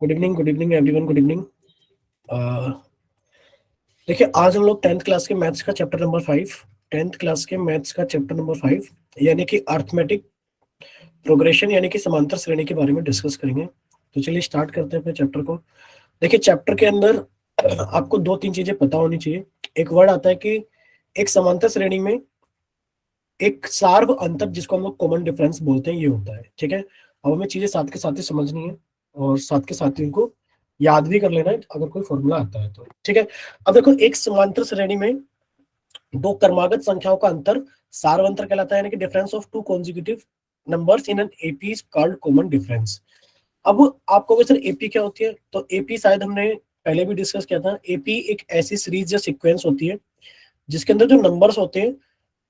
Good evening everyone, good evening. देखिए, आज हम लोग 10th क्लास के मैथ्स का चैप्टर नंबर 5 10th क्लास के मैथ्स का चैप्टर नंबर 5 यानी कि अर्थमेटिक प्रोग्रेशन यानी कि समांतर श्रेणी के बारे में डिस्कस करेंगे। तो चलिए स्टार्ट करते हैं अपने चैप्टर को। देखिए, चैप्टर के अंदर आपको दो तीन चीजें पता होनी चाहिए। एक वर्ड आता है कि एक समांतर श्रेणी में एक सार्व अंतर, जिसको हम लोग कॉमन डिफरेंस बोलते हैं, ये होता है। ठीक है, अब हमें चीजें साथ के साथ ही समझनी है और साथ के साथ ही उनको याद भी कर लेना है अगर कोई फॉर्मूला आता है तो। ठीक है, अब देखो, एक समांतर श्रेणी में दो क्रमागत संख्याओं का अंतर सार्व अंतर कहलाता है, यानी कि difference of two consecutive numbers in an AP is called common difference. अब आप कहोगे सर एपी क्या होती है, तो एपी शायद हमने पहले भी डिस्कस किया था। एपी एक ऐसी सीरीज या सीक्वेंस होती है जिसके अंदर जो नंबर्स होते हैं,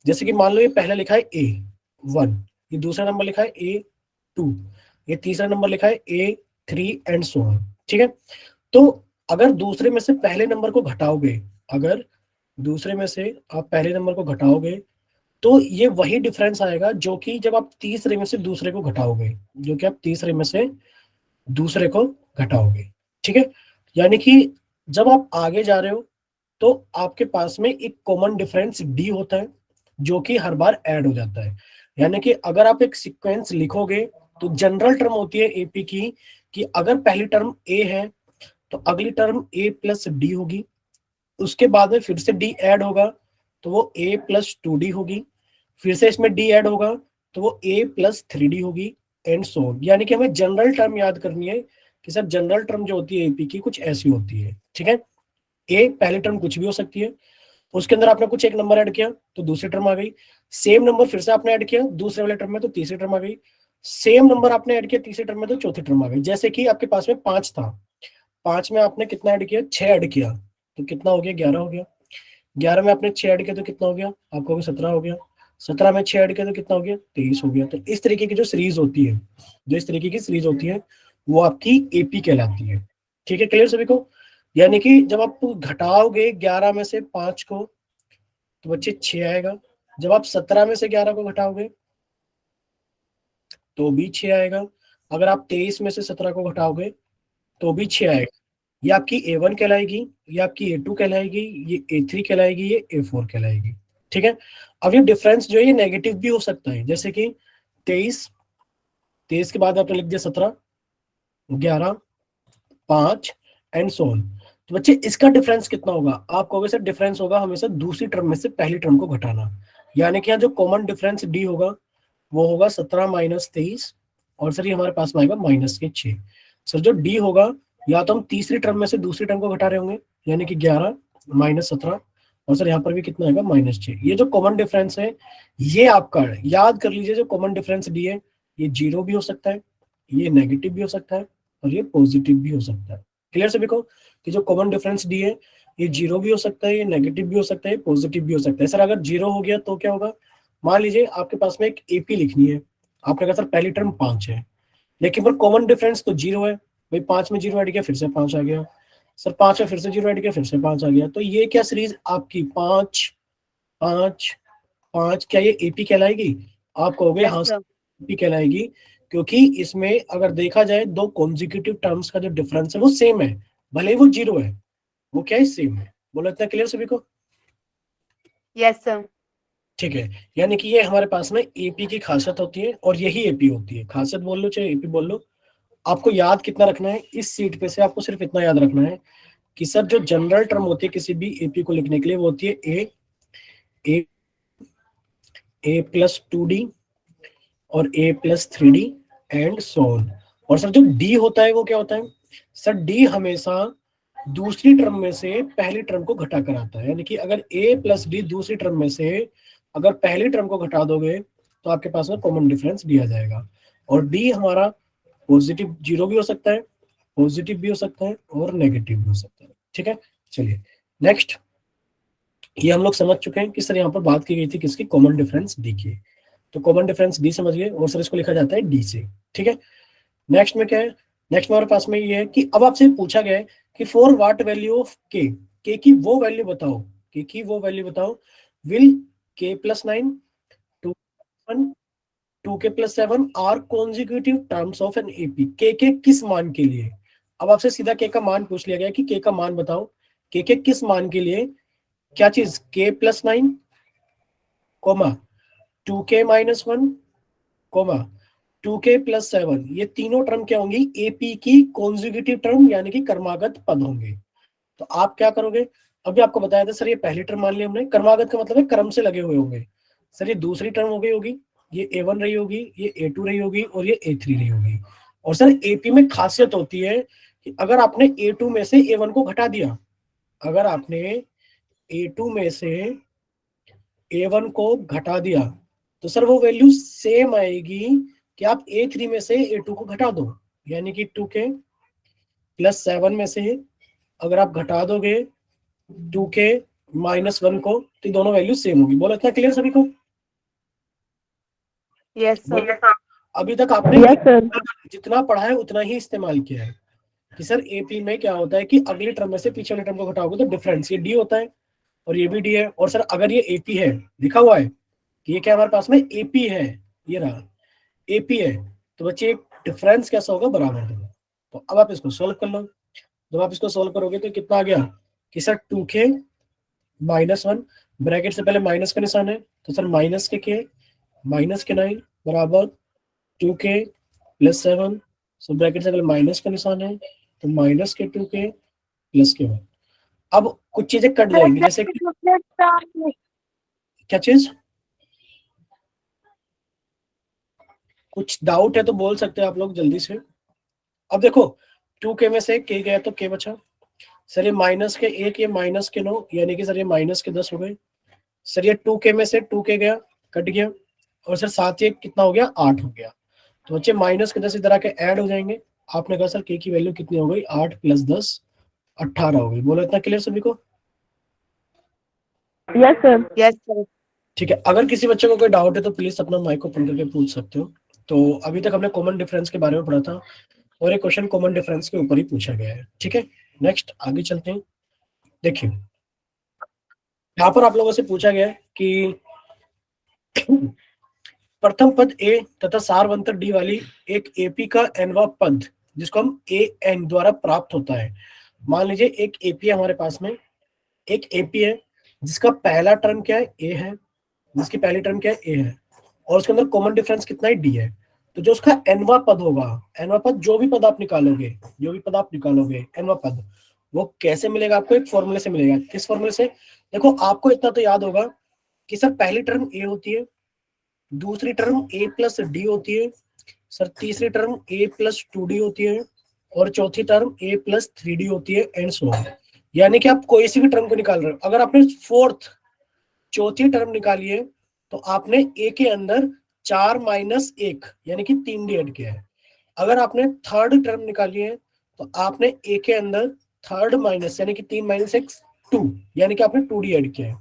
जैसे कि मान लो ये पहला लिखा है A1, ये दूसरा नंबर लिखा है A2, ये तीसरा नंबर लिखा है A3 एंड सो ऑन। ठीक है, तो अगर दूसरे में से पहले नंबर को घटाओगे, अगर दूसरे में से आप पहले नंबर को घटाओगे तो ये वही डिफरेंस आएगा जो कि जब आप तीसरे में से दूसरे को घटाओगे, जो कि आप तीसरे में से दूसरे को घटाओगे। ठीक है, यानी कि जब आप आगे जा रहे हो तो आपके पास में एक कॉमन डिफरेंस डी होता है जो कि हर बार ऐड हो जाता है। यानी कि अगर आप एक सीक्वेंस लिखोगे तो जनरल टर्म होती है एपी की कि अगर पहली टर्म ए है तो अगली टर्म ए प्लस डी होगी, उसके बाद में फिर से डी ऐड होगा तो वो ए प्लस टू डी होगी, फिर से इसमें डी ऐड होगा तो वो ए प्लस थ्री डी होगी एंड सो ऑन। यानी कि हमें जनरल टर्म याद करनी है कि सर जनरल टर्म जो होती है एपी की कुछ ऐसी होती है। ठीक है, ए पहली टर्म कुछ भी हो सकती है, उसके अंदर आपने कुछ एक नंबर ऐड किया तो दूसरी टर्म आ गई, सेम नंबर फिर से आपने ऐड किया दूसरे वाले टर्म में तो तीसरी टर्म आ गई, सेम नंबर आपने ऐड किया तीसरी टर्म में तो चौथी टर्म आ गई। जैसे कि आपके पास में 5 था, 5 में आपने कितना ऐड किया, 6 ऐड किया तो कितना हो गया, 11 हो गया। 11 में आपने 6 ऐड किया तो कितना हो गया, आपको 17 हो गया। 17 में 6 ऐड किया तो कितना हो गया, 23 हो गया। तो इस तरीके की जो सीरीज होती है, जो इस तरीके की सीरीज होती है वो आपकी एपी कहलाती है। ठीक है, क्लियर सभी को। यानी कि जब आप घटाओगे 11 में से 5 को तो बच्चे 6 आएगा, जब आप 17 में से 11 को घटाओगे तो भी 6 आएगा, अगर आप 23 में से 17 को घटाओगे तो भी 6 आएगा। ये आपकी A1 कहलाएगी, ये आपकी A2 कहलाएगी, ये A3 कहलाएगी, ये A4 कहलाएगी। ठीक है, अब ये डिफरेंस जो है ये नेगेटिव भी हो सकता है, जैसे कि 23 23 के बाद आपने लिख दिया 17, 11, 5 एंड सो ऑन। तो बच्चे इसका डिफरेंस कितना होगा, आप कहोगे सर डिफरेंस होगा हमेशा दूसरी टर्म में से पहली टर्म को घटाना। यानी कि यहाँ जो कॉमन डिफरेंस डी होगा वो होगा 17 माइनस 23, और सर ये हमारे पास में आएगा माइनस के 6। सर जो डी होगा, या तो हम तीसरी टर्म में से दूसरी टर्म को घटा रहे होंगे, यानी कि 11 माइनस 17, और सर यहाँ पर भी कितना आएगा, माइनस 6। ये जो कॉमन डिफरेंस है ये आपका याद कर लीजिए, जो कॉमन डिफरेंस डी है ये जीरो भी हो सकता है, ये नेगेटिव भी हो सकता है और ये पॉजिटिव भी हो सकता है। क्लियर सभी को कि जो कॉमन डिफरेंस डी है ये जीरो भी हो सकता है, ये नेगेटिव भी हो सकता है, पॉजिटिव भी हो सकता है। सर अगर जीरो हो गया तो क्या होगा, मान लीजिए आपके पास में एक एपी लिखनी है, आपने कहा सर पहली टर्म 5 है लेकिन पर कॉमन डिफरेंस तो जीरो है, भाई 5 में जीरो ऐड किया फिर से 5 आ गया, सर 5 में फिर से जीरो ऐड किया फिर से 5 आ गया। तो ये क्या सीरीज आपकी 5 5 5 क्या ये एपी कहलाएगी? आप कहोगे हाँ एपी कहलाएगी, क्योंकि इसमें अगर देखा जाए दो कॉन्जिक्यूटिव टर्म्स का जो डिफरेंस है वो सेम है, भले ही वो जीरो है, वो क्या है, सेम है। बोलो इतना क्लियर सभी को? Yes sir. ठीक है, यानी कि ये हमारे पास में एपी की खासियत होती है और यही एपी होती है। खासियत बोल लो चाहे एपी बोल लो, आपको याद कितना रखना है इस सीट पे से, आपको सिर्फ इतना याद रखना है कि सर जो जनरल टर्म होती है किसी भी एपी को लिखने के लिए वो होती है A A plus two D और A plus three D and so on. और सर जो डी होता है वो क्या होता है, सर डी हमेशा दूसरी टर्म में से पहली टर्म को घटा कर आता है। यानी कि अगर ए प्लस डी दूसरी टर्म में से अगर पहली टर्म को घटा दोगे तो आपके पास में कॉमन डिफरेंस दिया जाएगा। और डी हमारा पॉजिटिव जीरो भी हो सकता है, पॉजिटिव भी हो सकता है और नेगेटिव भी हो सकता है। ठीक है, चलिए नेक्स्ट। ये हम लोग समझ चुके हैं कि सर यहाँ पर बात की गई थी किसकी, कॉमन डिफरेंस डी की। तो कॉमन डिफरेंस डी समझ गए और सर इसको लिखा जाता है डी से। ठीक है, नेक्स्ट में क्या है, नेक्स्ट में हमारे पास में ये है कि अब आपसे पूछा गया है कि फॉर व्हाट वैल्यू ऑफ के की वो वैल्यू बताओ, के की वो वैल्यू बताओ, will k plus 9 to 2k plus 7 are consecutive terms of an AP. के किस मान के लिए, अब आपसे सीधा के का मान पूछ लिया गया कि के का मान बताओ, के किस मान के लिए क्या चीज k+9 coma 2k-1 coma 2k+7, ये तीनों टर्म क्या होंगी, एपी की कॉन्जुगेटिव टर्म यानी कि क्रमागत पद होंगे। तो आप क्या करोगे, अभी आपको बताया था सर ये पहली टर्म मान ली हमने, क्रमागत का मतलब है क्रम से लगे हुए होंगे। सर ये दूसरी टर्म हो गई होगी, ये a1 रही होगी, ये a2 रही होगी और ये a3 रही होगी। और सर एपी में खासियत होती है कि अगर आपने a2 में से a1 को घटा दिया, अगर आपने a2 में से a1 को घटा दिया तो सर वो वैल्यू सेम आएगी कि आप a3 में से a2 को घटा दो, यानी कि 2k+7 में से अगर आप घटा दोगे 2k-1 को तो दोनों वैल्यू सेम होगी। बोलो इतना क्लियर सभी को? Yes, sir. अभी तक आपने Yes, sir. जितना पढ़ा है उतना ही इस्तेमाल किया है कि सर एपी में क्या होता है कि अगली टर्म में से पीछे वाले टर्म को घटाओगे तो डिफरेंस ये डी होता है और ये भी डी है। और सर अगर ये एपी है, लिखा हुआ है कि ये क्या हमारे पास में एपी है, ये रहा एपी है, तो बच्चे एक डिफरेंस कैसा होगा, बराबर होगा। तो अब आप इसको सोल्व कर लो। जब आप इसको सोल्व करोगे तो कितना आ गया कि सर 2k-1, ब्रैकेट से पहले माइनस का निशान है तो सर -9 बराबर 2k+7, सो ब्रैकेट से पहले माइनस का निशान है तो -2k+1। अब कुछ चीजें कट जाएंगी, जैसे कि क्या चीज, कुछ डाउट है तो बोल सकते हैं आप लोग जल्दी से। अब देखो 2k में से k गया तो k बचा, सर ये -1, ये -9, यानी कि सर ये -10 हो गए। सर ये 2k में से 2k गया, कट गया, और सर साथ ही कितना हो गया, 8 हो गया। तो बच्चे -10 इधर आके ऐड हो जाएंगे। आपने कहा सर k की वैल्यू कितनी हो गई, 8 + 10 18 हो गई। बोलो इतना क्लियर सभी को? Yes, sir. Yes, sir. ठीक है, अगर किसी बच्चे को कोई डाउट है तो प्लीज अपना माइक को ओपन करके पूछ सकते हो। तो अभी तक हमने कॉमन डिफरेंस के बारे में पढ़ा था और एक क्वेश्चन कॉमन डिफरेंस के ऊपर ही पूछा गया है। ठीक है, नेक्स्ट आगे चलते हैं। देखिए यहाँ पर आप लोगों से पूछा गया है कि प्रथम पद ए तथा सारवंतर डी वाली एक एपी का एनवा पद जिसको हम ए एन द्वारा प्राप्त होता है। मान लीजिए एक एपी है हमारे पास में, एक एपी है जिसका पहला टर्म क्या है, ए है, जिसकी पहली टर्म क्या है, ए है, और उसके अंदर कॉमन डिफरेंस कितना है, डी है। तो जो उसका एनवा पद होगा, एनवा पद जो भी पद आप निकालोगे, एनवा पद वो कैसे मिलेगा आपको, एक फॉर्मूले से मिलेगा। किस फॉर्मूले से? देखो आपको इतना तो याद होगा कि सर पहली टर्म ए होती है, दूसरी टर्म a+d होती है, सर तीसरी टर्म a+2d होती है और चौथी टर्म a+3d होती है एंड सो ऑन। यानी कि आप कोई सी भी टर्म को निकाल रहे हो, अगर आपने चौथी टर्म निकाली है तो आपने a के अंदर 4 - 1 यानी कि 3d ऐड किया है। अगर आपने थर्ड टर्म निकाली है तो आपने a के अंदर थर्ड माइनस यानी कि 3 - 1 2 यानी कि आपने 2d ऐड किया है।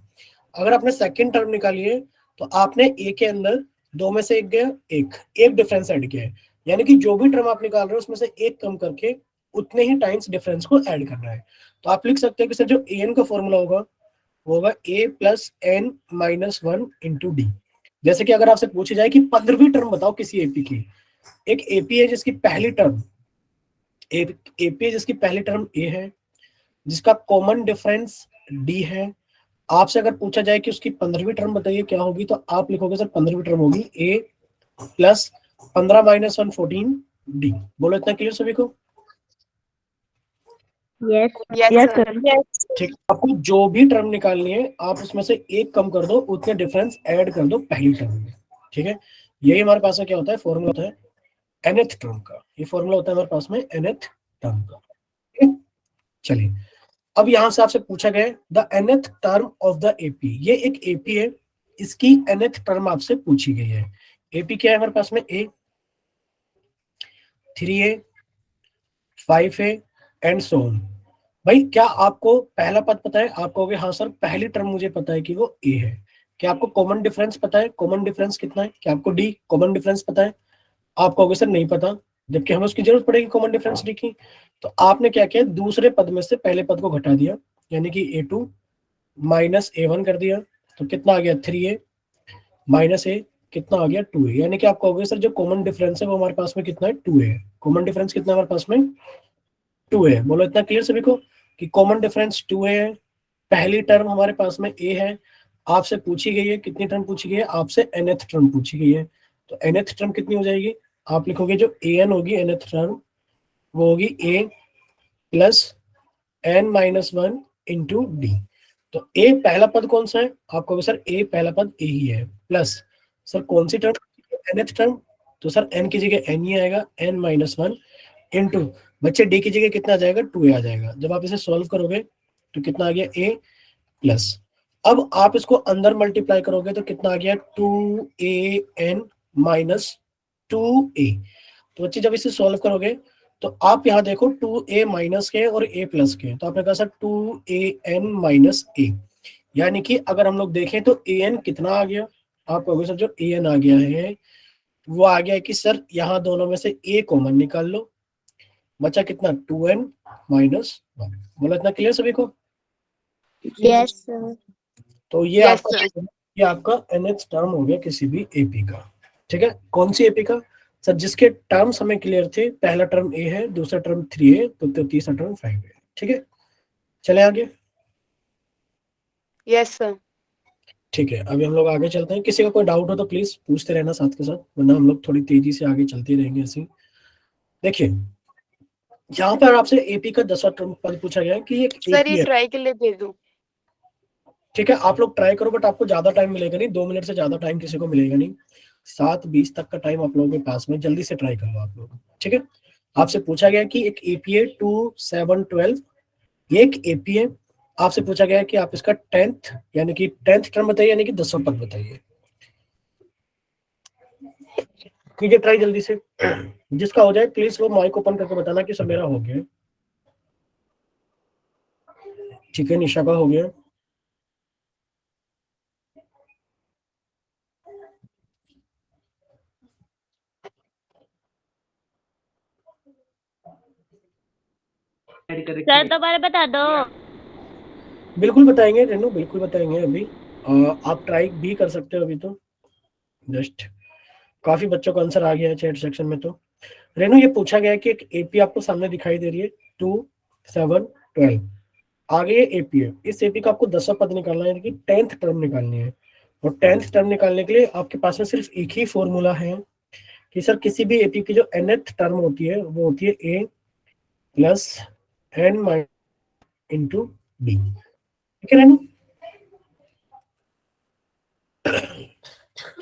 अगर आपने सेकंड टर्म निकाली है तो आपने ए के अंदर 2 में से 1 गया, एक डिफरेंस ऐड किया है। यानी कि जो भी टर्म आप निकाल रहे हो उसमें से एक कम करके उतने ही टाइम्स डिफरेंस को ऐड करना है। तो आप लिख सकते हैं कि सर जो an का फॉर्मूला होगा वो होगा a+n-1 × d। जैसे कि अगर आपसे पूछी जाए कि 15वीं टर्म बताओ किसी एपी की, एक एपी है जिसकी पहली टर्म एपी है जिसकी पहली टर्म ए है, जिसका कॉमन डिफरेंस डी है। आपसे अगर पूछा जाए कि उसकी 15वीं टर्म बताइए क्या होगी, तो आप लिखोगे सर 15वीं टर्म होगी a + 15 - 1 14 d। बोलो इतना क्लियर सभी को? Yes. Yes, Yes, sir. sir. ठीक, आपको जो भी टर्म निकालनी है आप उसमें से एक कम कर दो, उतने डिफरेंस ऐड कर दो पहली टर्म में। ठीक है, यही हमारे पास में क्या होता है, फॉर्मूला होता है nth टर्म का। ये फॉर्मूला होता है हमारे पास में nth टर्म का। चलिए अब यहां से आपसे पूछा गया the nth term of the AP. ये एक एपी है, इसकी nth टर्म आपसे पूछी गई है। एपी क्या है हमारे पास में, ए 3a 5a and so on. भाई क्या आपको पहला पद पता है? आप कहोगे हाँ सर पहली टर्म मुझे पता है कि वो ए है। क्या आपको कॉमन डिफरेंस पता है? कॉमन डिफरेंस कितना है? क्या आपको डी कॉमन डिफरेंस पता है? आप कहोगे सर नहीं पता, जबकि हमें उसकी जरूरत पड़ेगी कॉमन डिफरेंस डी की। तो आपने क्या किया, दूसरे पद में से पहले पद को घटा दिया, यानी कि a2 - a1 कर दिया, तो कितना आ गया 3a - a कितना आ गया 2a। यानी कि आप कहोगे सर जो कॉमन डिफरेंस है वो हमारे पास में कितना है, 2a है। कॉमन डिफरेंस कितना है हमारे पास में, 2a। बोलो इतना क्लियर सभी को कि कॉमन डिफरेंस 2a है। पहली टर्म हमारे पास में a है, आपसे पूछी गई है कितनी टर्म पूछी गई है, आपसे nth टर्म पूछी गई है। तो nth टर्म कितनी हो जाएगी, आप लिखोगे जो an होगी nth टर्म वो होगी a plus n-1 into D. तो a पहला पद कौन सा है, आप कहोगे सर a पहला पद a ही है, प्लस सर कौन सी टर्म, nth टर्म, तो सर n की जगह n ही आएगा, n-1 इंटू बच्चे d की जगह कितना आ जाएगा, 2a आ जाएगा। जब आप इसे सॉल्व करोगे तो कितना आ गया a प्लस, अब आप इसको अंदर मल्टीप्लाई करोगे तो कितना आ गया 2an माइनस 2a। तो बच्चे जब इसे सॉल्व करोगे तो आप यहाँ देखो 2a माइनस के और a प्लस के, तो आपने कहा सर 2an माइनस a, यानी कि अगर हम लोग देखें तो an कितना आ गया, आप कहोगे सर जो an आ गया है वो आ गया है कि सर यहाँ दोनों में से a कॉमन निकाल लो, बचा कितना 2n माइनस 1। बोला इतना क्लियर सभी को। Yes sir. तो ये Yes, आपका sir. ये आपका nth टर्म हो गया किसी भी एपी का। ठीक है, कौन सी एपी का, सर जिसके टर्म्स हमें क्लियर थे, पहला टर्म ए है, दूसरा टर्म 3 है, तो तीसरा टर्म 5 है। ठीक है, चले आगे। Yes, sir. ठीक है, अभी हम लोग आगे चलते हैं। किसी का कोई डाउट हो तो प्लीज पूछते रहना साथ के साथ, वरना हम लोग थोड़ी तेजी से आगे चलते रहेंगे ऐसे। देखिए यहाँ पर आपसे एपी का 10वां टर्म पद पूछा गया है कि एक सर एपी ये है। ट्राई के लिए दे दो। ठीक है, आप लोग ट्राई करो, बट आपको ज्यादा टाइम मिलेगा नहीं, 2 मिनट से ज्यादा टाइम किसी को मिलेगा नहीं। 7:20 तक का टाइम आप लोगों के पास में, जल्दी से ट्राई करो आप लोग। ठीक है, आपसे पूछा गया कि एक एपीए 2 7 12, ये एक एपीए, आपसे पूछा गया कि आप इसका 10th यानी कि 10th टर्म बताइए, यानी कि 10वां पद बताइए। कीजिए ट्राई जल्दी से, जिसका हो जाए प्लीज वो माइक ओपन करके बताना कि सब मेरा हो गया। ठीक है, निशा का हो गया। सर दोबारा बता दो। बिल्कुल बताएंगे रेनू, बिल्कुल बताएंगे। अभी आप ट्राई भी कर सकते हो अभी, तो जस्ट काफी बच्चों का आंसर आ गया है चैट सेक्शन में। तो रेनू ये पूछा गया है कि एक एपी आपको सामने दिखाई दे रही है 2 7 12, आगे ये एपी है, इस एपी का आपको 10वां पद निकालना है, यानी कि 10th टर्म निकालनी है। और 10th टर्म निकालने के लिए आपके पास में सिर्फ एक ही फॉर्मूला है कि सर किसी भी एपी की जो nth टर्म होती है वो होती है a plus n into D. ठीक है रेनू,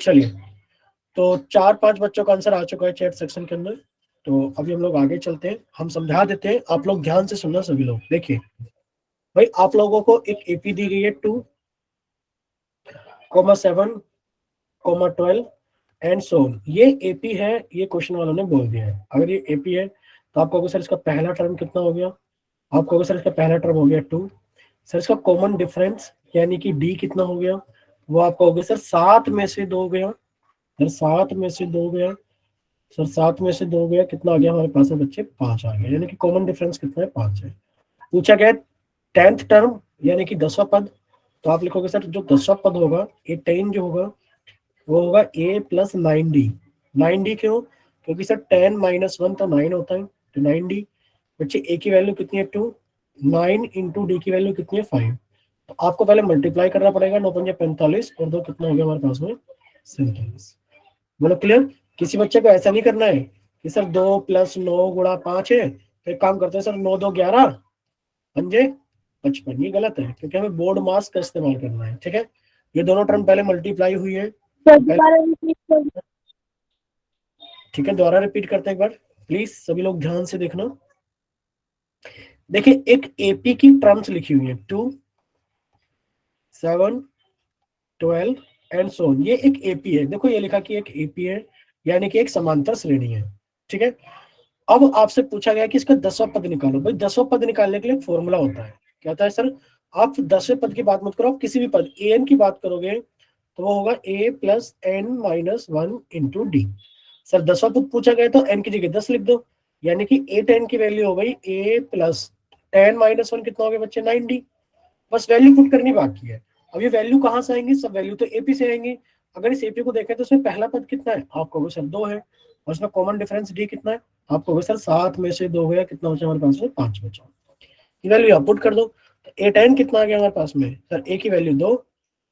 चलिए तो 4-5 बच्चों का आंसर आ चुका है चैट सेक्शन के अंदर। तो अभी हम लोग आगे चलते हैं, हम समझा देते हैं, आप लोग ध्यान से सुनना सभी लोग। देखिए भाई, आप लोगों को एक एपी दी गई है 2,7,12 एंड सो ऑन। ये एपी है, ये क्वेश्चन वालों ने बोल दिया है। अगर ये एपी है तो आप कहोगे सर इसका पहला टर्म कितना हो गया, आप कहोगे सर इसका पहला टर्म हो गया 2। सर इसका कॉमन डिफरेंस यानी कि डी कितना हो गया, वो आप कहोगे सर 7 में से 2 गया, सर 7 में से 2 गया, सर 7 में से 2 गया, कितना आ गया हमारे पास में बच्चे 5 आ गया, यानी कि कॉमन डिफरेंस कितना है 5 है। पूछा गया 10th टर्म यानी कि 10वां पद, तो आप लिखोगे सर जो 10वां पद होगा ये 10 जो होगा वो होगा a प्लस 9d। 9d क्यों, क्योंकि सर 10 माइनस 1 तो 9 होता है, तो 9d। बच्चे a की वैल्यू कितनी है 2, 9 इंटू डी की वैल्यू कितनी है 5। तो आपको पहले मल्टीप्लाई करना पड़ेगा, 9×5 = 45 और 2 कितना हो गया हमारे पास में 47। बोलो क्लियर। किसी बच्चे को ऐसा नहीं करना है कि सर 2 + 9 × 5 है, तो एक काम करते हैं सर 9 2 11 पंजे 55, ये गलत है क्योंकि हमें बोर्ड मास का इस्तेमाल करना है। ठीक है, ये दोनों टर्म पहले मल्टीप्लाई हुई है। ठीक है, दोबारा रिपीट करते हैं एक बार, प्लीज सभी लोग ध्यान से देखना। देखिए एक एपी की टर्म्स लिखी हुई है 2 7 12 एंड सो ऑन, ये एक एपी है। देखो ये लिखा कि एक एपी है, यानी कि एक समांतर श्रेणी है। ठीक है, अब आपसे पूछा गया कि इसका 10वां पद निकालो। भाई 10वां पद निकालने के लिए फॉर्मूला होता है, क्या होता है सर, आप 10वें पद की बात मत करो, आप किसी भी पद an की बात करोगे तो वो होगा a plus n-1 into D. Sir 10वां पद पूछा गया तो n की जगह 10 लिख दो, यानी कि a10 की वैल्यू हो गई a प्लस 10-1 कितना हो गया बच्चे 9d। बस वैल्यू पुट करनी बाकी है। अब ये वैल्यू कहाँ से आएंगी, सब वैल्यू तो एपी से आएंगी। अगर इस एपी को देखें तो इसमें पहला पद कितना है, आप कहोगे सर 2 है, और इसमें कॉमन डिफरेंस डी कितना है आपको होगा सर 7 में से 2 गया, कितना बचा हमारे पास में 5 बचा। वैल्यू आप पुट कर दो, तो ए 10 कितना आ गया हमारे पास में सर, ए की वैल्यू 2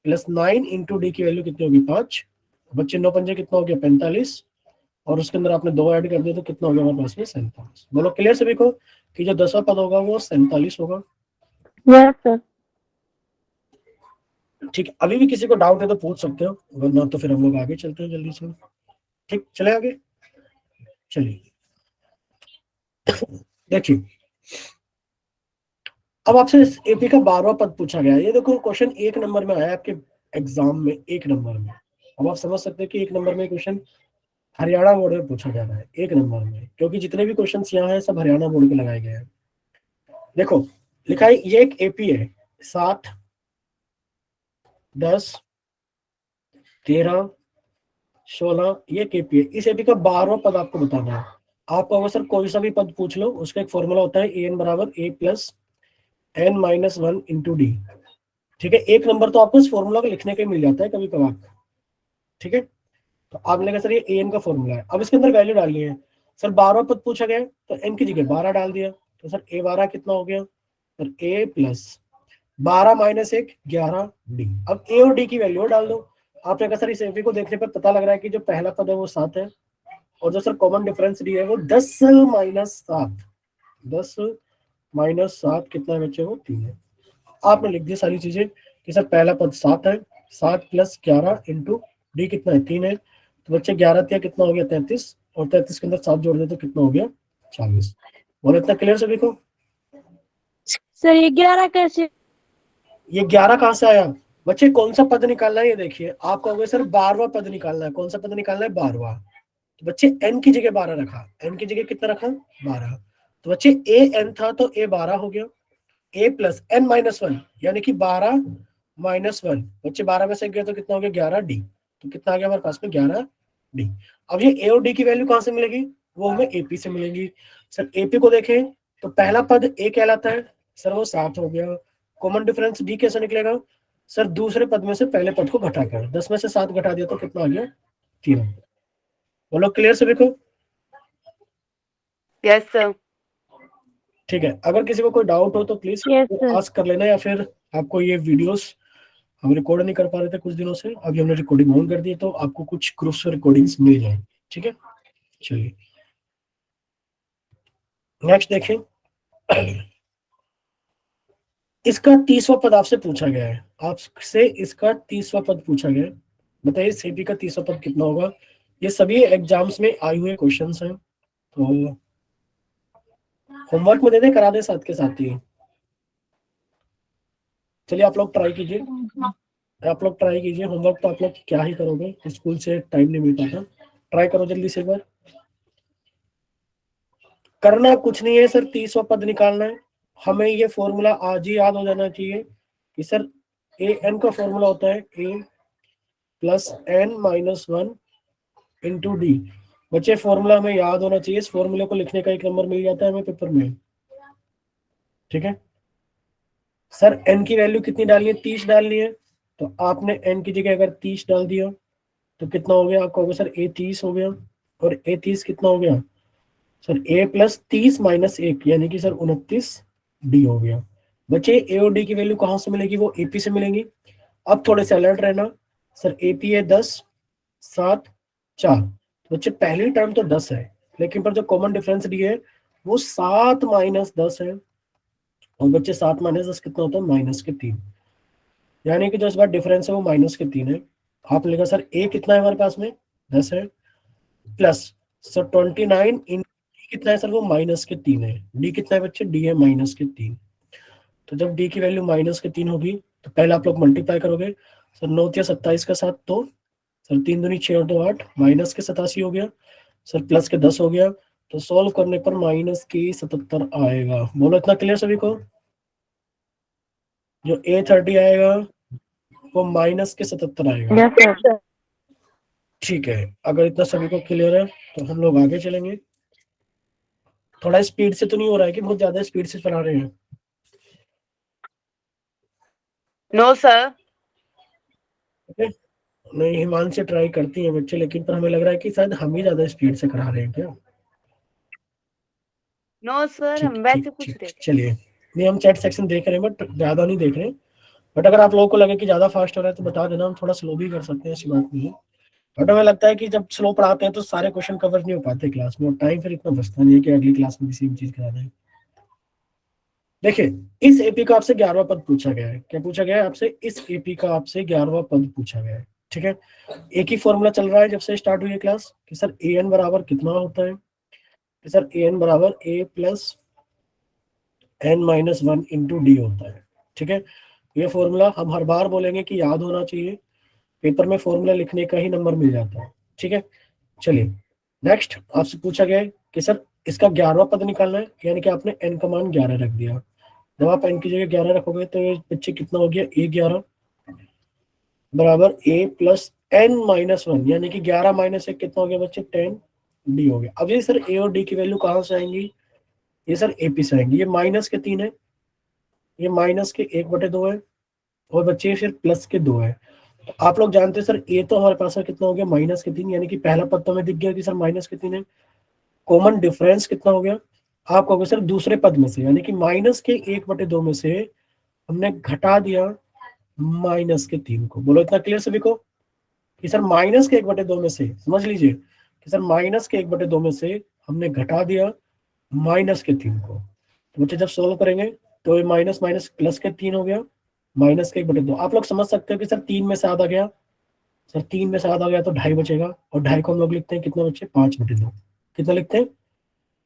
प्लस 9 इंटू डी की वैल्यू कितनी होगी 5, बच्चे 9 पंजे कितना हो गया 45, और उसके अंदर आपने 2 ऐड कर दिया तो कितना हो गया हमारे पास में 47। बोलो क्लियर सभी को कि जो 10वां पद होगा वो 47 होगा। Yes sir. ठीक है, अभी भी किसी को डाउट है तो पूछ सकते हो, वरना तो फिर हम लोग आगे चलते हैं जल्दी से। ठीक, चले आगे, चलिए देखिए अब आपसे एपी का 12वां पद पूछा गया है। ये देखो क्वेश्चन 1 नंबर में आया आपके एग्जाम में, 1 नंबर में। अब आप समझ सकते हैं कि 1 नंबर में क्वेश्चन हरियाणा बोर्ड में पूछा जा रहा है 1 नंबर में, क्योंकि जितने भी क्वेश्चन यहाँ हैं सब हरियाणा बोर्ड के लगाए गए हैं। देखो लिखा है ये एक एपी है, 7 10 13 16, ये केपी है। इस एपी का 12वां पद आपको बताना है। आपको अगर सर कोई सा भी पद पूछ लो, उसका एक फॉर्मूला होता है एन बराबर A plus N minus 1 into D. ठीक है, 1 नंबर तो आपको इस फॉर्मूला को लिखने का ही मिल जाता है कभी कभार। ठीक है, तो आप लेगा सर ये एन का फॉर्मूला है, अब इसके अंदर वैल्यू डालनी है। सर 12वां पद पूछा गया तो एन की जगह 12 डाल दिया, तो सर ए 12 कितना हो गया सर, ए प्लस 12 माइनस 1 11 डी। अब ए और डी की वैल्यू डाल दो। आपने कहा सर इस एपी को देखने पर पता लग रहा है कि जो पहला पद है वो 7 है, और जो सर कॉमन डिफरेंस डी है वो 10 माइनस 7, 10 माइनस 7 कितना है बच्चे, वो 3 है। आपने लिख दी सारी चीजें कि सर पहला पद 7 है, 7 प्लस 11 इंटू डी कितना है 3 है, तो बच्चे 11 तिया कितना हो गया 33, और 33 के अंदर 7 जोड़ दे तो कितना हो गया 40। बोलो इतना क्लियर सभी को? सर ये 11 कैसे? ये 11 कहाँ से आया बच्चे? कौन सा पद निकालना है ये देखिए, आपको होगा सर 12वां पद निकालना है। कौन सा पद निकालना है? 12वां। तो बच्चे n की जगह 12 रखा, n की जगह कितना रखा 12, तो बच्चे a n था तो a 12 हो गया, a प्लस n माइनस 1 यानी कि 12 माइनस 1, बच्चे 12 में से गए तो कितना हो गया 11 डी, तो कितना आ गया हमारे पास में 11 डी। अब ये a और d की वैल्यू कहां से मिलेगी? वो हमें AP से मिलेंगी। सर AP को देखें तो पहला पद a कहलाता है सर, वो 7 हो गया। कॉमन डिफरेंस d कैसे निकलेगा सर? दूसरे पद में से पहले पद को घटाकर 10 में से 7 घटा दिया तो कितना आ गया 3। बोलो क्लियर सभी को? Yes sir. ठीक है, अगर किसी को कोई डाउट हो तो प्लीज यस सर। आस्क कर लेना, या फिर आपको ये वीडियोस हम रिकॉर्ड नहीं कर पा रहे थे कुछ दिनों से, अभी हमने रिकॉर्डिंग ऑन कर दी तो आपको कुछ ग्रुप्स रिकॉर्डिंग्स मिल जाएंगी। ठीक है, चलिए नेक्स्ट देखें। इसका 30वां पद आपसे पूछा गया है, आपसे इसका 30वां पद पूछा गया है। बताइए सीपी का 30वां पद कितना होगा? ये सभी एग्जाम्स में आए हुए क्वेश्चंस हैं, तो होमवर्क में दे दें, करा दें साथ के साथ ही। चलिए आप लोग ट्राई कीजिए, होमवर्क तो आप लोग क्या ही करोगे, स्कूल से टाइम नहीं मिल पाता। ट्राई करो जल्दी से एक बार। करना कुछ नहीं है सर, 30वां पद निकालना है। हमें ये फॉर्मूला आज ही याद हो जाना चाहिए कि सर ए एन का फॉर्मूला होता है A plus N minus 1 into D. बच्चे फॉर्मूला हमें याद होना चाहिए, इस फॉर्मूले को लिखने का 1 नंबर मिल जाता है हमें पेपर में। ठीक है सर, एन की वैल्यू कितनी डालनी है? 30 डालनी है, तो आपने एन की जगह अगर 30 डाल दिया तो कितना हो गया आपका? होगा सर ए 30 हो गया, और ए 30 कितना हो गया सर? ए प्लस 30 माइनस 1 यानी कि सर 29 डी हो गया। बच्चे ए और डी की वैल्यू कहां से मिलेगी? वो एपी से मिलेंगी। अब थोड़े से अलर्ट रहना, सर एपी है 10 7 4, बच्चे पहली टर्म तो 10 है, लेकिन पर जो कॉमन डिफरेंस डी है वो 7 माइनस 10 है, और बच्चे 7 माइनस 10 कितना होता है? माइनस के 3, यानी कि जो इस बार डिफरेंस है वो माइनस के 3 है। आप लिखा सर ए कितना है हमारे पास में? 10 है, प्लस सर 29 इन कितना है सर? वो माइनस के 3 है। डी कितना है बच्चे? डी है माइनस के 3। तो जब डी की वैल्यू माइनस के 3 होगी तो पहले आप लोग मल्टीप्लाई करोगे, सर 9 या 27 का 7, तो सर 3 दूनी 6 और 2 8, माइनस के 87 हो गया सर, प्लस के 10 हो गया, तो सॉल्व करने पर माइनस के 77 आएगा। बोलो इतना क्लियर सभी को? जो A30 आएगा वो माइनस के 77 आएगा। Yes sir. ठीक है, अगर इतना सभी को क्लियर है तो हम लोग आगे चलेंगे। थोड़ा स्पीड से तो नहीं हो रहा है कि बहुत ज्यादा स्पीड से चला रहे हैं? No sir. ओके, नहीं, हिमांशु ट्राई करती हैं बच्चे, लेकिन पर हमें लग रहा है कि शायद हम ही ज्यादा स्पीड से करा रहे हैं क्या। नो सर, हम ठीक वैसे ठीक पूछ ठीक रहे थे। चलिए, नहीं हम चैट सेक्शन देख रहे हैं बट ज्यादा नहीं देख रहे हैं। बट अगर आप लोगों को लगे कि ज्यादा फास्ट हो रहा है तो बता देना, हम थोड़ा स्लो भी कर सकते हैं, ऐसी बात नहीं है। बट हमें लगता है कि जब स्लो पढ़ाते हैं तो सारे क्वेश्चन कवर नहीं हो पाते क्लास में, और टाइम फिर इतना बचता नहीं है कि अगली क्लास में भी सेम चीज करा दें। देखिए, इस एपी का आपसे 11वां पद पूछा गया है। क्या पूछा गया है आपसे? इस एपी का आपसे 11वां पद पूछा गया है। ठीक है, एक ही फॉर्मूला चल रहा है जब से स्टार्ट हुई है क्लास कि सर ए एन बराबर कितना होता है, कि सर ए एन बराबर A plus N minus one into D होता है। ठीक है, ये फॉर्मूला हम हर बार बोलेंगे कि याद होना चाहिए, पेपर में फॉर्मूला लिखने का ही नंबर मिल जाता है। ठीक है, चलिए नेक्स्ट आपसे पूछा गया है कि सर इसका 11वां पद निकालना है, यानी कि आपने एन का मान 11 रख दिया। जब आप एन की जगह 11 रखोगे तो ये बच्चे कितना हो गया, ए 11 बराबर A plus N minus one, यानी कि 11 माइनस 1 कितना हो गया बच्चे, 10 डी हो गया। अब ये सर ए और डी की वैल्यू कहाँ से आएंगी, ये सर एपी से आएंगी। ये माइनस के 3 है, ये माइनस के 1/2 है, और बच्चे फिर प्लस के 2 है। तो आप लोग जानते हैं सर ए तो हमारे पास कितना हो गया, माइनस के 3, यानी कि पहला पद तो हमें दिख गया कि सर माइनस के 3 है। कॉमन डिफरेंस कितना हो गया, आप कहोगे सर दूसरे पद में से, यानी कि माइनस के 1/2 में से हमने घटा दिया माइनस के 3 को। बोलो इतना क्लियर सभी को कि सर माइनस के 1/2 में से, समझ लीजिए कि सर माइनस के 1/2 में से हमने घटा दिया माइनस के 3 को। तो बच्चे जब सोल्व करेंगे तो ये माइनस माइनस प्लस के 3 हो गया, माइनस के 1/2। आप लोग समझ सकते हो कि सर 3 में से आधा गया, सर 3 में से आधा गया तो 2.5 बचेगा, और 2.5 को हम लोग लिखते हैं कितना बच्चे, 5/2। कितना लिखते हैं,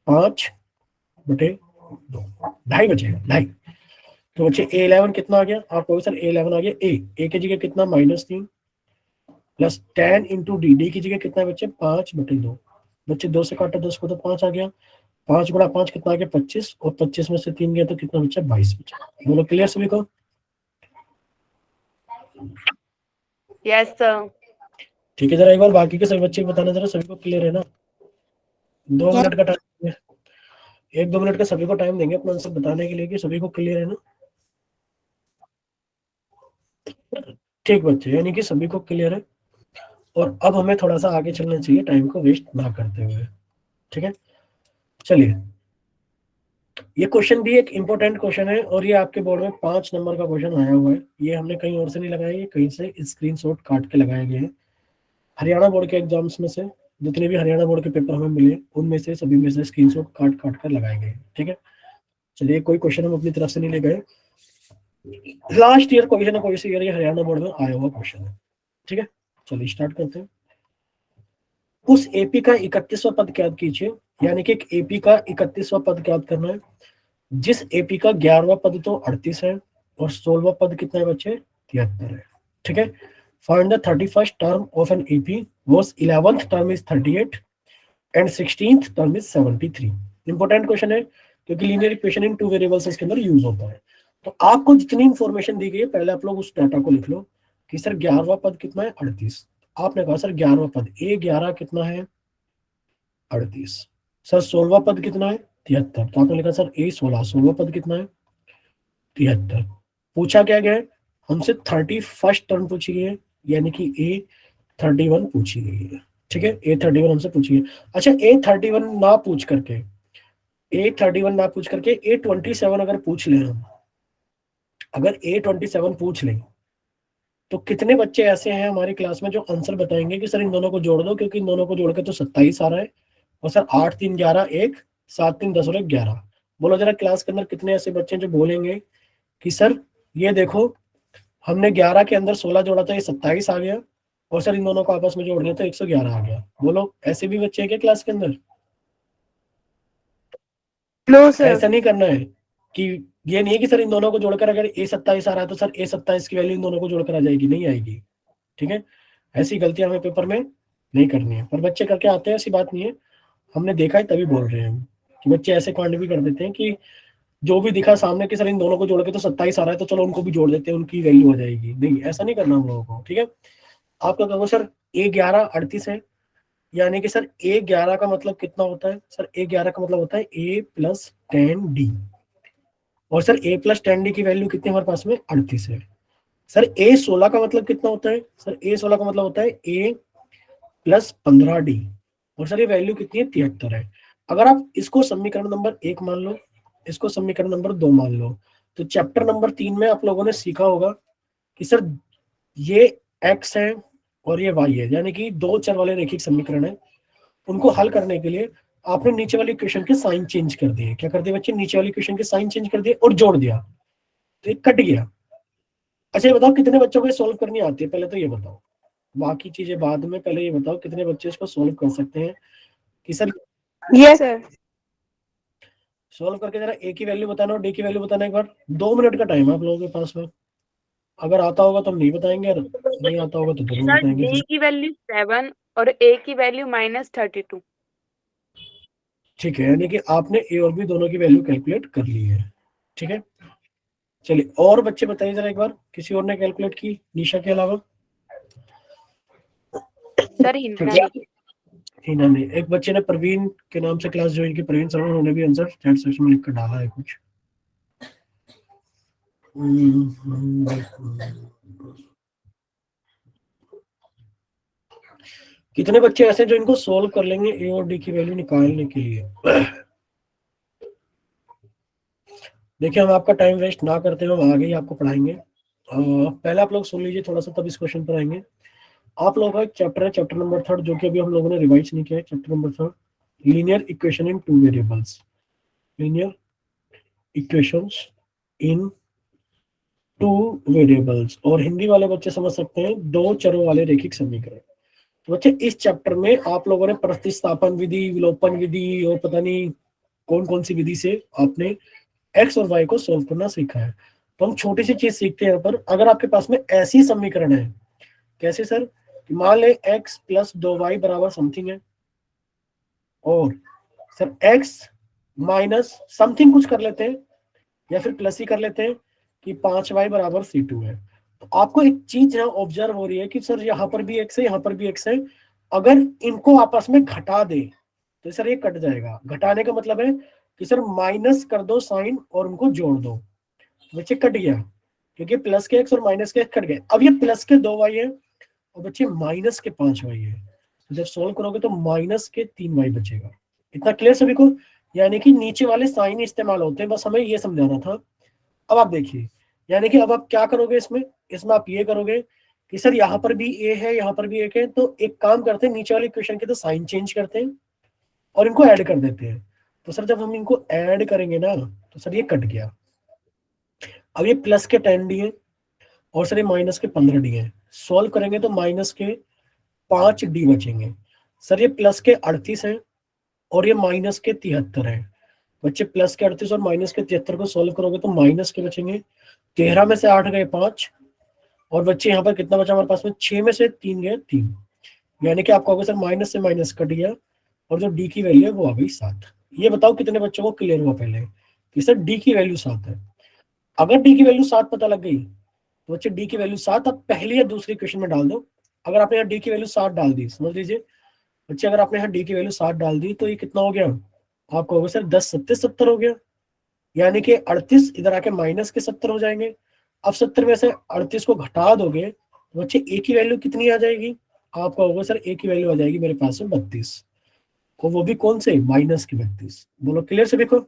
5/2, 2.5 बचेगा, 2.5। तो बच्चे A11 कितना आ गया, आप कहोगे सर A11 आ गया, ए की जगह कितना, -3 प्लस 10 इंटू डी, डी की जगह कितना है बच्चे, 5/2। बच्चे 2 से काटा 10 को तो 5 आ गया, 5 गुणा 5 कितना आ गया, 25, और 25 में से 3 गया तो कितना बच्चा, 22 बचा। बोलो क्लियर सभी को। Yes sir. ठीक है, जरा एक बार बाकी के सभी बच्चे बताना, जरा सभी को क्लियर है ना। 2 मिनट का टाइम है, 1-2 मिनट का सभी को टाइम देंगे अपना आंसर बताने के लिए, कि सभी को क्लियर है ना। ठीक बच्चे, यानी कि सभी को क्लियर है, और अब हमें थोड़ा सा आगे चलना चाहिए टाइम को वेस्ट ना करते हुए। ठीक है, चलिए ये क्वेश्चन भी एक इंपॉर्टेंट क्वेश्चन है, और ये आपके बोर्ड में 5 नंबर का क्वेश्चन आया हुआ है। ये हमने कहीं और से नहीं लगाया, ये कहीं से स्क्रीनशॉट काट के लगाए गए हैं। हरियाणा बोर्ड के एग्जाम्स में से जितने भी हरियाणा बोर्ड के पेपर हमें मिले, उनमें से सभी में से स्क्रीनशॉट काट काट कर लगाए गए। ठीक है, चलिए कोई क्वेश्चन हम अपनी तरफ से नहीं ले गए, लास्ट ईयर क्वेश्चन है, कोई सी ईयर ये हरियाणा बोर्ड में आया हुआ क्वेश्चन है। ठीक है, चलिए स्टार्ट करते हैं। उस एपी का 31वां पद ज्ञात कीजिए, यानी कि एक एपी का 31वां पद ज्ञात करना है, जिस एपी का 11वां पद तो 38 है, और 16वां पद कितना है बच्चे, 73 है। ठीक है, find the 31st term of an AP was 11th term is 38 and 16th term is 73। Important question है, क्योंकि लीनियर इक्वेशन इन 2 वेरिएबल्स इसके अंदर यूज होता है। तो आपको जितनी इंफॉर्मेशन दी गई है, पहले आप लोग उस डाटा को लिख लो कि सर 11वां पद कितना है, 38। आपने कहा सर 11वां पद A11 कितना है, 38। सर 16वां पद कितना है, 73। तो आपने लिखा सर A16, 16वां पद कितना है, 73। पूछा क्या गया है हमसे, 31st टर्म पूछी गई है, यानी कि A31 पूछी गई है। ठीक है, A31 हमसे पूछी है। अच्छा, A31 ना पूछ करके, A31 ना पूछ करके A27 अगर पूछ ले हम, अगर A27 पूछ लें, तो कितने बच्चे ऐसे हैं हमारी क्लास में जो आंसर बताएंगे कि सर इन दोनों को जोड़ दो, क्योंकि इन दोनों को जोड़ के तो 27 आ रहा है, और सर 8 3 11 1, 7 3 10 और 1 11। बोलो जरा क्लास के अंदर कितने ऐसे बच्चे जो बोलेंगे कि सर ये देखो, हमने 11 के अंदर 16 जोड़ा तो ये 27 आ गया, और सर इन दोनों को आपस में जोड़ दिया तो 111 आ गया। बोलो ऐसे भी बच्चे हैं क्या क्लास के अंदर? No sir. ऐसा नहीं करना है कि ये नहीं है कि सर इन दोनों को जोड़कर अगर A27 आ रहा है तो सर A27 की वैल्यू इन दोनों को जोड़कर आ जाएगी, नहीं आएगी। ठीक है, ऐसी गलतियां हमें पेपर में नहीं करनी है, पर बच्चे करके आते हैं, ऐसी बात नहीं है, हमने देखा है तभी बोल रहे हैं हम, कि बच्चे ऐसे कांड भी कर देते हैं कि जो भी दिखा सामने कि सर इन दोनों को जोड़ के तो 27 आ रहा है तो चलो उनको भी जोड़ देते हैं, उनकी वैल्यू हो जाएगी। नहीं, ऐसा नहीं करना हम लोगों को। ठीक है, आपका कहो सर A11 38 है, यानी कि सर A11 का मतलब कितना होता है, सर A11 का मतलब होता है A प्लस 10D, और सर A प्लस 10D की वैल्यू कितनी हमारे पास में, 38 है। सर A16 का मतलब कितना होता है? सर A16 का मतलब होता है A प्लस 15D, और सर ये वैल्यू कितनी है? 73 है। अगर आप इसको समीकरण नंबर 1 मान लो, इसको समीकरण नंबर 2 मान लो, तो चैप्टर नंबर 3 में आप लोगों ने सीखा होगा कि सर ये x है और ये y है, यानी कि दो चर वाले रैखिक समीकरण है। उनको हल करने के लिए आपने नीचे वाली इक्वेशन के साइन चेंज कर दिए। क्या कर दिए बच्चे? नीचे वाली इक्वेशन के साइन चेंज कर दिए और जोड़ दिया, तो ये कट गया। अच्छा ये बताओ कितने बच्चों को ये सोल्व करनी आती है? पहले तो ये बताओ, बाकी चीजें बाद में, पहले ये बताओ कितने बच्चे इसको सोल्व कर सकते हैं कि सर Yes, sir. सोल्व करके जरा ए की वैल्यू बताना और डी की वैल्यू बताना एक बार। 2 मिनट का टाइम है आप लोगों के पास में। अगर आता होगा तो हम नहीं बताएंगे, और नहीं आता होगा तो जरूर सर बताएंगे। D की वैल्यू 7 और A की वैल्यू -32। ठीक है, यानी कि आपने ए और बी दोनों की वैल्यू कैलकुलेट कर ली है। ठीक है, चलिए और बच्चे बताइए जरा एक बार, किसी और ने कैलकुलेट की निशा के अलावा? सर हिना ने। हिना ने। एक बच्चे ने प्रवीण के नाम से क्लास ज्वाइन की, प्रवीण सर, उन्होंने भी आंसर चैट सेक्शन में लिख कर डाला है कुछ। कितने बच्चे ऐसे जो इनको सोल्व कर लेंगे ए और डी की वैल्यू निकालने के लिए? देखिए हम आपका टाइम वेस्ट ना करते हुए हम आगे ही आपको पढ़ाएंगे। पहले आप लोग सुन लीजिए थोड़ा सा, तब इस क्वेश्चन पर आएंगे। आप लोगों का एक चैप्टर है, चैप्टर नंबर 3, जो कि अभी हम लोगों ने रिवाइज नहीं किया है। Chapter number 3, linear equation in 2 variables. Linear equations in 2 variables, और हिंदी वाले बच्चे समझ सकते हैं 2 चरों वाले रैखिक समीकरण। तो बच्चे इस चैप्टर में आप लोगों ने प्रतिस्थापन विधि, विलोपन विधि और पता नहीं कौन कौन सी विधि से आपने एक्स और वाई को सोल्व करना सीखा है। तो हम छोटी सी चीज सीखते हैं यहाँ पर। अगर आपके पास में ऐसी समीकरण है, कैसे सर? मान ले x प्लस 2y बराबर समथिंग है, और सर x माइनस समथिंग कुछ कर लेते हैं, या फिर प्लस ही कर लेते हैं कि 5y बराबर C2 है। तो आपको एक चीज यहाँ ऑब्जर्व हो रही है कि सर यहाँ पर भी x है, यहाँ पर भी x है। अगर इनको आपस में घटा दे तो सर ये कट जाएगा। घटाने का मतलब है कि सर माइनस कर दो साइन और उनको जोड़ दो, बच्चे कट गया, क्योंकि प्लस के x और माइनस के x कट गए। अब ये प्लस के 2y है और बच्चे माइनस के 5y है। तो जब सोल्व करोगे तो माइनस के 3y बचेगा। इतना क्लियर सभी को? यानी कि नीचे वाले साइन इस्तेमाल होते हैं, बस हमें ये समझाना था। अब आप देखिए, यानी कि अब आप क्या करोगे इसमें आप ये करोगे कि सर यहाँ पर भी a है, यहाँ पर भी एक है, तो एक काम करते हैं, नीचे वाले इक्वेशन के तो साइन चेंज करते हैं और इनको ऐड कर देते हैं। तो सर जब हम इनको ऐड करेंगे ना, तो सर ये कट गया। अब ये प्लस के 10d है और सर ये माइनस के 15d है। सॉल्व करेंगे तो माइनस के 5d बचेंगे। सर ये प्लस के 38 है और ये माइनस के 73 है। बच्चे प्लस के 38 और माइनस के 73 को सॉल्व करोगे तो माइनस के बचेंगे। 13 में से 8 गए 5, और बच्चे यहाँ पर कितना बचा हमारे पास में? 6 में से 3 गए 3। यानी कि आप कहोगे सर माइनस से माइनस कट गया और जो डी की वैल्यू है वो आ गई 7। ये बताओ कितने बच्चों को क्लियर हुआ पहले कि सर डी की वैल्यू 7 है? अगर डी की वैल्यू 7 पता लग गई तो बच्चे डी की वैल्यू 7 आप पहली या दूसरी क्वेश्चन में डाल दो। अगर आपने यहाँ डी की वैल्यू 7 डाल दी, समझ लीजिए बच्चे, अगर आपने यहाँ डी की वैल्यू 7 डाल दी तो ये कितना हो गया? आप कहोगे सर 10 सत्ते 70 हो गया। यानी कि 38 इधर आके माइनस के 70 हो जाएंगे। अब 70 में से 38 को घटा दोगे तो बच्चे ए की वैल्यू कितनी आ जाएगी? आप कहोगे सर ए की वैल्यू आ जाएगी मेरे पास में 32, और वो भी कौन से? माइनस के 32। बोलो क्लियर सभी को?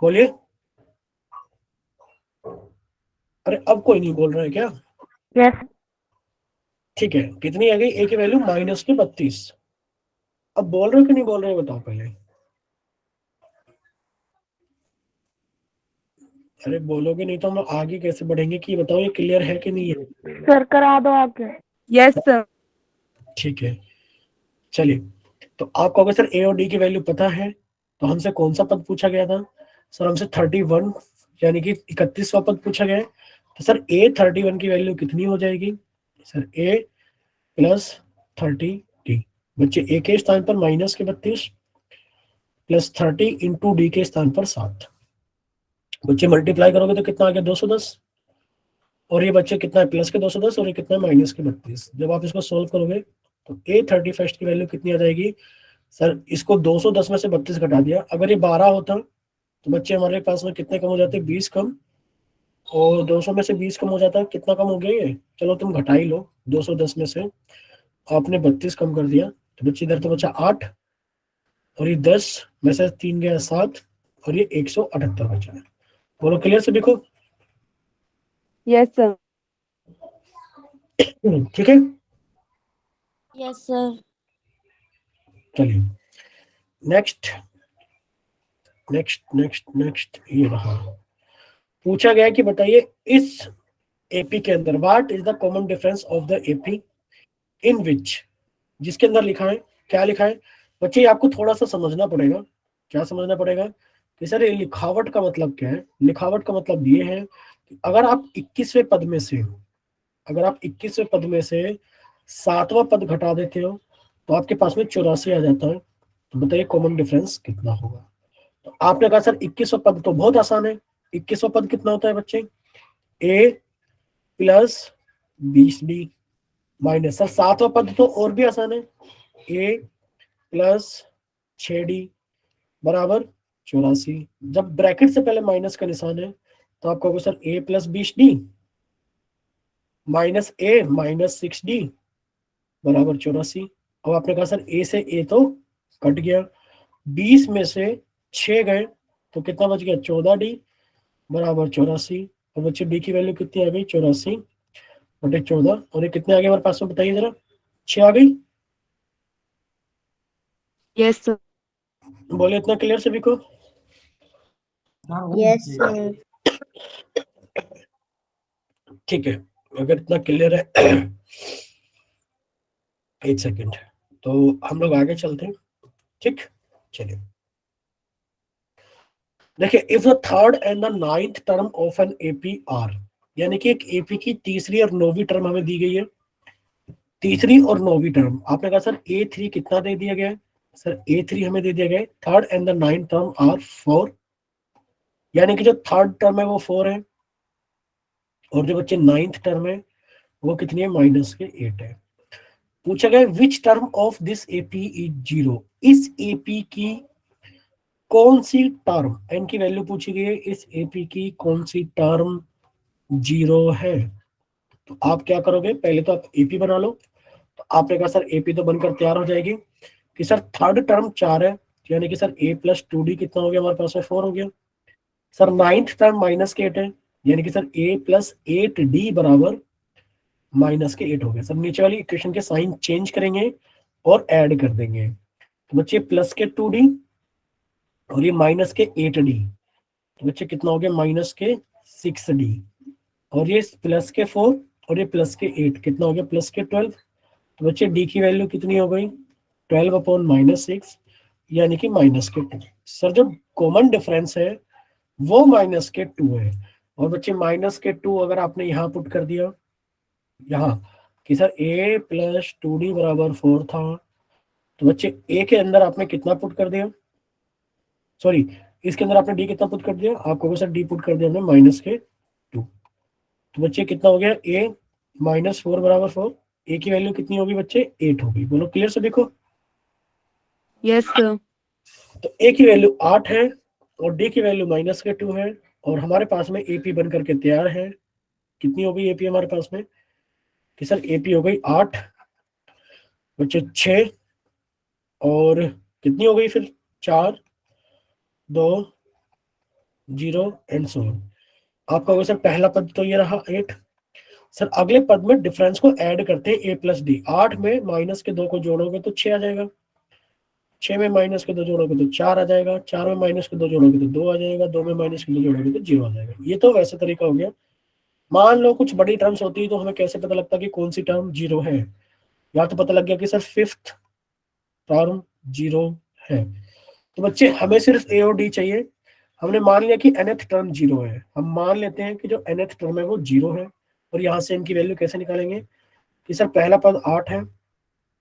बोलिए। अरे अब कोई नहीं बोल रहा है क्या? Yes. ठीक है, कितनी आ गई ए की वैल्यू? माइनस के 32। अब बोल रहे हो कि नहीं बोल रहे हो बताओ पहले? अरे बोलोगे नहीं तो हम आगे कैसे बढ़ेंगे? कि बताओ ये क्लियर है कि नहीं है? सर करा दो आगे। Yes, sir. ठीक है, चलिए। तो आप कहोगे सर ए और डी की वैल्यू पता है, तो हमसे कौन सा पद पूछा गया था? सर हमसे 31 यानी कि 31वां पद पूछा गया है। तो सर ए 31 की वैल्यू कितनी हो जाएगी? सर ए प्लस 30d। बच्चे ए के स्थान पर माइनस के 32 प्लस 30 इंटू डी के स्थान पर 7। बच्चे मल्टीप्लाई करोगे तो कितना आ गया? 210। और ये बच्चे कितना है? प्लस के 210 और ये कितना है? माइनस के 32। जब आप इसको सोल्व करोगे तो ए 31 की वैल्यू कितनी आ जाएगी? सर इसको 210 में से 32 घटा दिया। अगर ये 12 होता तो बच्चे हमारे पास में कितने कम हो जाते? 20 कम। और 200 में से 20 कम हो जाता है, कितना कम हो गया ये? चलो तुम घटा ही लो, 210 में से आपने 32 कम कर दिया, तो बच्चे इधर तो बचा 8, और ये 10 में से 3 गया 7, और ये 178 बचा है। बोलो क्लियर सभी को? Yes sir. ठीक है, यस सर। चलिए नेक्स्ट नेक्स्ट नेक्स्ट नेक्स्ट, ये रहा। पूछा गया कि बताइए इस एपी के अंदर what is the common difference of the AP in which, जिसके अंदर लिखा है, क्या लिखा है बच्चे, ये आपको थोड़ा सा समझना पड़ेगा। क्या समझना पड़ेगा कि सर ये लिखावट का मतलब क्या है? लिखावट का मतलब ये है कि अगर आप 21वें पद में से, अगर आप 21वें पद में से 7वां पद घटा देते हो तो आपके पास में 84 आ जाता है। तो बताइए कॉमन डिफरेंस कितना होगा? तो आपने कहा सर 21वां पद तो बहुत आसान है। 21वां पद कितना होता है बच्चे? ए प्लस 20d माइनस, सर 7वां पद तो और भी आसान है, ए प्लस 6d बराबर 84। जब ब्रैकेट से पहले माइनस का निशान है तो आप कहोगे सर ए प्लस 20d माइनस ए माइनस 6d बराबर 84। अब आपने कहा सर ए से ए तो कट गया, 20 में से 6 गए तो कितना बच गया? 14d बराबर 84। और बच्चे डी की वैल्यू कितनी आ गई? 84/14। और ये कितने आ गए हमारे पास में बताइए जरा? 6 आ गई। Yes sir. बोले इतना क्लियर सभी को? Yes sir. ठीक है, अगर इतना क्लियर है एक सेकेंड, तो हम लोग आगे चलते हैं। ठीक, चलिए देखिए, if the third and the ninth term of an AP are, यानी कि एक एपी की तीसरी और नौवीं टर्म हमें दी गई है। तीसरी और नौवीं टर्म आपने कहा सर A3 कितना दे दिया गया है? सर A3 हमें दे दिया गया है, third and the ninth term are 4, यानी कि जो थर्ड टर्म है वो 4 है, और जो बच्चे नाइन्थ टर्म है वो कितनी है? -8 है। पूछा गया which term of this AP is 0, इस एपी की कौन सी टर्म, एन की वैल्यू पूछी गई है, इस एपी की कौन सी टर्म 0 है? तो आप क्या करोगे? पहले तो आप एपी बना लो। तो आपने कहा सर एपी तो बनकर तैयार हो जाएगी कि सर थर्ड टर्म 4 है, यानी कि सर a प्लस 2d कितना हो गया हमारे पास में? 4 हो गया। सर नाइन्थ टर्म -8 है, यानी कि सर a प्लस 8d बराबर -8 हो गया। सब नीचे वाली इक्वेशन के साइन चेंज करेंगे और ऐड कर देंगे। तो बच्चे प्लस के 2d और ये -8d, तो बच्चे कितना हो गया? -6d, और ये प्लस के 4 और ये प्लस के 8 कितना हो गया? +12। तो बच्चे डी की वैल्यू कितनी हो गई? 12/-6, यानी कि -2। सर जो कॉमन डिफरेंस है वो -2 है। और बच्चे -2 अगर आपने यहाँ पुट कर दिया, यहाँ कि सर a प्लस 2d बराबर 4 था, तो बच्चे a के अंदर आपने कितना पुट कर दिया? सॉरी, इसके अंदर आपने d कितना पुट कर दिया? आपको सर d पुट कर दिया हमने -2। तो बच्चे कितना हो गया? a -4 बराबर 4, a की वैल्यू कितनी होगी बच्चे? 8 होगी। बोलो क्लियर सभी को? Yes sir. तो a की वैल्यू 8 है और d की वैल्यू -2 है, और हमारे पास में AP बन करके तैयार है। कितनी हो गई AP हमारे पास में? कि सर AP हो गई 8 बच्चे 6, और कितनी हो गई फिर? 4 2 0 एंड सो ऑन। आपका होगा सर पहला पद तो ये रहा 8। सर अगले पद में डिफरेंस को ऐड करते हैं a प्लस डी। 8 में माइनस के 2 को जोड़ोगे तो 6 आ जाएगा, 6 में माइनस के 2 जोड़ोगे तो 4 आ जाएगा, 4 में माइनस के 2 जोड़ोगे तो 2 आ जाएगा, 2 में माइनस के 2 जोड़ोगे तो 0 आ जाएगा। ये तो वैसे तरीका हो गया। मान लो कुछ बड़ी टर्म्स होती है तो हमें कैसे पता लगता कि कौन सी टर्म 0 है? या तो पता लग गया कि सर फिफ्थ टर्म 0 है। तो बच्चे हमें सिर्फ ए और डी चाहिए। हमने मान लिया कि nth टर्म 0 है, हम मान लेते हैं कि जो nth टर्म है वो 0 है, और यहाँ से इनकी वैल्यू कैसे निकालेंगे कि सर पहला पद 8 है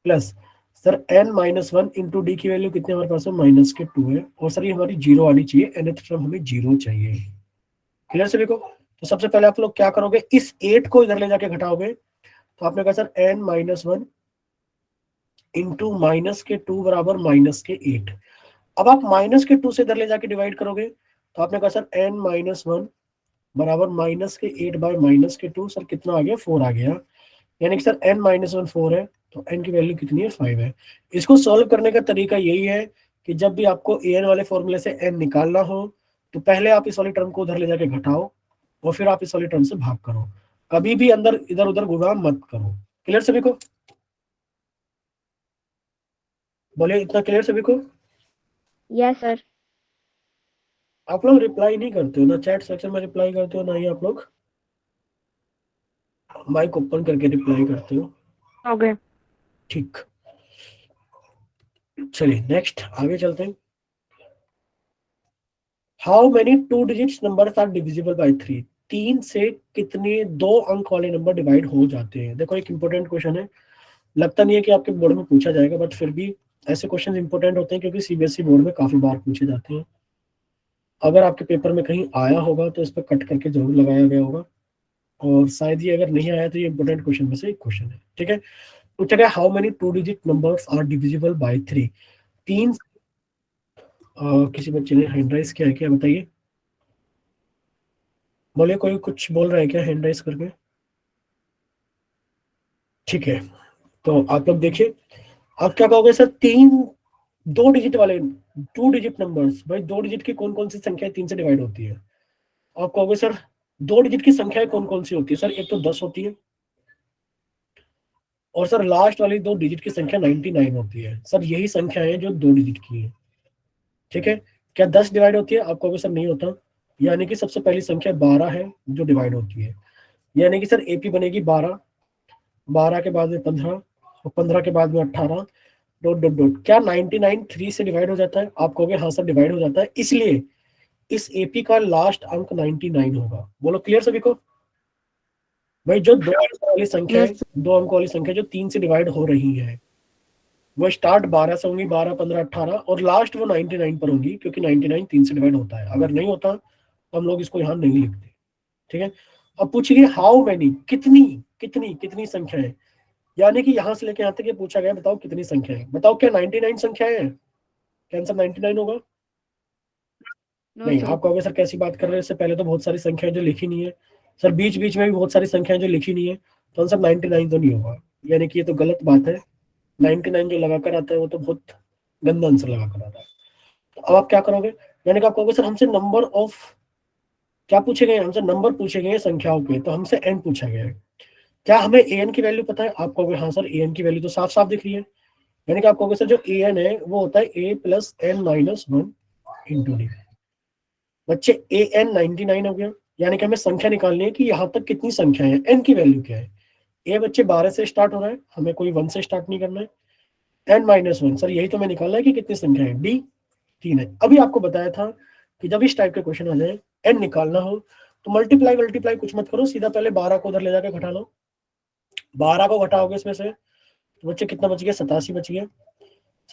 plus sir n-1 into D की वैल्यू कितने हमारे पास में? -2 है, और सर ये हमारी 0 आनी चाहिए, nth टर्म हमें 0 चाहिए। क्लियर सभी को? तो सबसे पहले आप लोग क्या करोगे? इस 8 को इधर ले जाके घटाओगे, तो आपने कहा सर n-1 इंटू -2 बराबर -8। अब आप -2 से इधर ले जाके डिवाइड करोगे, तो आपने कहा सर n-1 बराबर माइनस के 8 बाय माइनस के 2, सर कितना आ गया 4 आ गया, यानी कि सर n माइनस 1 4 है, तो n की वैल्यू कितनी है 5 है। इसको सॉल्व करने का तरीका यही है कि जब भी आपको an वाले फॉर्मूले से n निकालना हो तो पहले आप इस वाली टर्म को उधर ले जाके घटाओ और फिर आप इस वाली टर्म से भाग करो, कभी भी अंदर इधर उधर गुणा मत करो। क्लियर सभी को? बोलिए, इतना क्लियर सभी को? Yes sir. आप लोग रिप्लाई नहीं करते हो ना, चैट सेक्शन में रिप्लाई करते हो ना ही आप लोग माइक ओपन करके रिप्लाई करते हो। ओके। ठीक, चलिए नेक्स्ट आगे चलते हैं। How many 2 digits numbers are divisible by 3? 3 से कितने 2 अंक वाले नंबर डिवाइड हो जाते हैं? देखो एक इंपॉर्टेंट क्वेश्चन है, लगता नहीं है कि आपके बोर्ड में पूछा जाएगा, बट फिर भी ऐसे क्वेश्चन इंपॉर्टेंट होते हैं क्योंकि सीबीएसई बोर्ड में काफी बार पूछे जाते हैं। अगर आपके पेपर में कहीं आया होगा तो इस पर कट करके जरूर लगाया गया होगा, और शायद ये अगर नहीं आया तो ये इंपॉर्टेंट क्वेश्चन में से एक क्वेश्चन है। ठीक है, पूछा गया how many 2 digit numbers are divisible by 3? 3 किसी बच्चे ने हैंड राइज किया है क्या, बताइए? बोले, कोई कुछ बोल रहा है क्या हैंड राइज करके? ठीक है, तो आप लोग देखिए, आप क्या कहोगे सर? 3 2 डिजिट वाले 2 डिजिट नंबर्स, भाई 2 डिजिट की कौन कौन सी संख्या 3 से डिवाइड होती है? आप कहोगे सर 2 डिजिट की संख्याएं कौन कौन सी होती है? सर एक तो 10 होती है, और सर लास्ट वाली 2 डिजिट की संख्या 99 होती है। सर यही संख्या है जो 2 डिजिट की है। ठीक है, क्या 10 डिवाइड होती है? आप कहोगे सर नहीं होता, यानी कि सबसे पहली संख्या 12 है जो डिवाइड होती है, यानी कि सर एपी बनेगी 12, 12 के बाद में 15, और 15 के बाद में 18, डॉट डॉट डॉट। क्या 99 3 से डिवाइड हो जाता है? आप कहोगे हाँ सर डिवाइड हो जाता है, इसलिए इस एपी का लास्ट अंक 99 होगा। बोलो क्लियर सभी को? भाई जो 2 अंक वाली संख्या है, यस 2 अंक वाली संख्या जो 3 से डिवाइड हो रही है, वो स्टार्ट 12 से होंगी, 12 15 18, और लास्ट वो 99 पर होंगी, क्योंकि 99 3 से डिवाइड होता है। अगर नहीं होता तो हम लोग इसको यहाँ नहीं लिखते। ठीक है, अब पूछिए हाउ मेनी, कितनी कितनी कितनी संख्याएं, यानी कि यहां से लेके यहाँ तक ये पूछा गया, बताओ कितनी संख्याएं, बताओ क्या 99 संख्याएं हैं? क्या आंसर 99 होगा? नो नहीं, सर। आप कहोगे सर कैसी बात कर रहे हैं, इससे पहले तो बहुत सारी संख्याएं जो लिखी नहीं है। सर बीच बीच में भी बहुत सारी संख्याएं जो लिखी नहीं है, तो आंसर 99 तो नहीं होगा, यानी कि ये तो गलत बात है। 99 जो लगाकर आता है वो तो बहुत गंदा आंसर लगाकर आता है। तो अब आप क्या करोगे, यानी कि आप कहोगे सर हमसे नंबर ऑफ, क्या पूछे गए? हमसे नंबर पूछे गए संख्याओं के, तो हमसे एन पूछा गया है। क्या हमें ए एन की वैल्यू पता है? आप कहोगे हाँ सर ए एन की वैल्यू तो साफ साफ दिख रही है, यानी कि आप कहोगे सर जो ए एन है वो होता है A plus N minus 1 into D. बच्चे ए एन 99 हो गया, यानी कि हमें संख्या निकालनी है कि यहाँ तक कितनी संख्या है, एन की वैल्यू क्या है। ए बच्चे 12 से स्टार्ट हो रहा है, हमें कोई 1 से स्टार्ट नहीं करना है। एन माइनस 1, सर यही तो मैं निकालना है कि कितनी संख्या है, डी 3 है। अभी आपको बताया था कि जब इस टाइप के क्वेश्चन आ जाए, एन निकालना हो तो मल्टीप्लाई मल्टीप्लाई कुछ मत करो, सीधा पहले 12 को उधर ले जाकर घटा लो। 12 को घटाओगे इसमें से तो बच्चे कितना बच गया? 87 बच गया।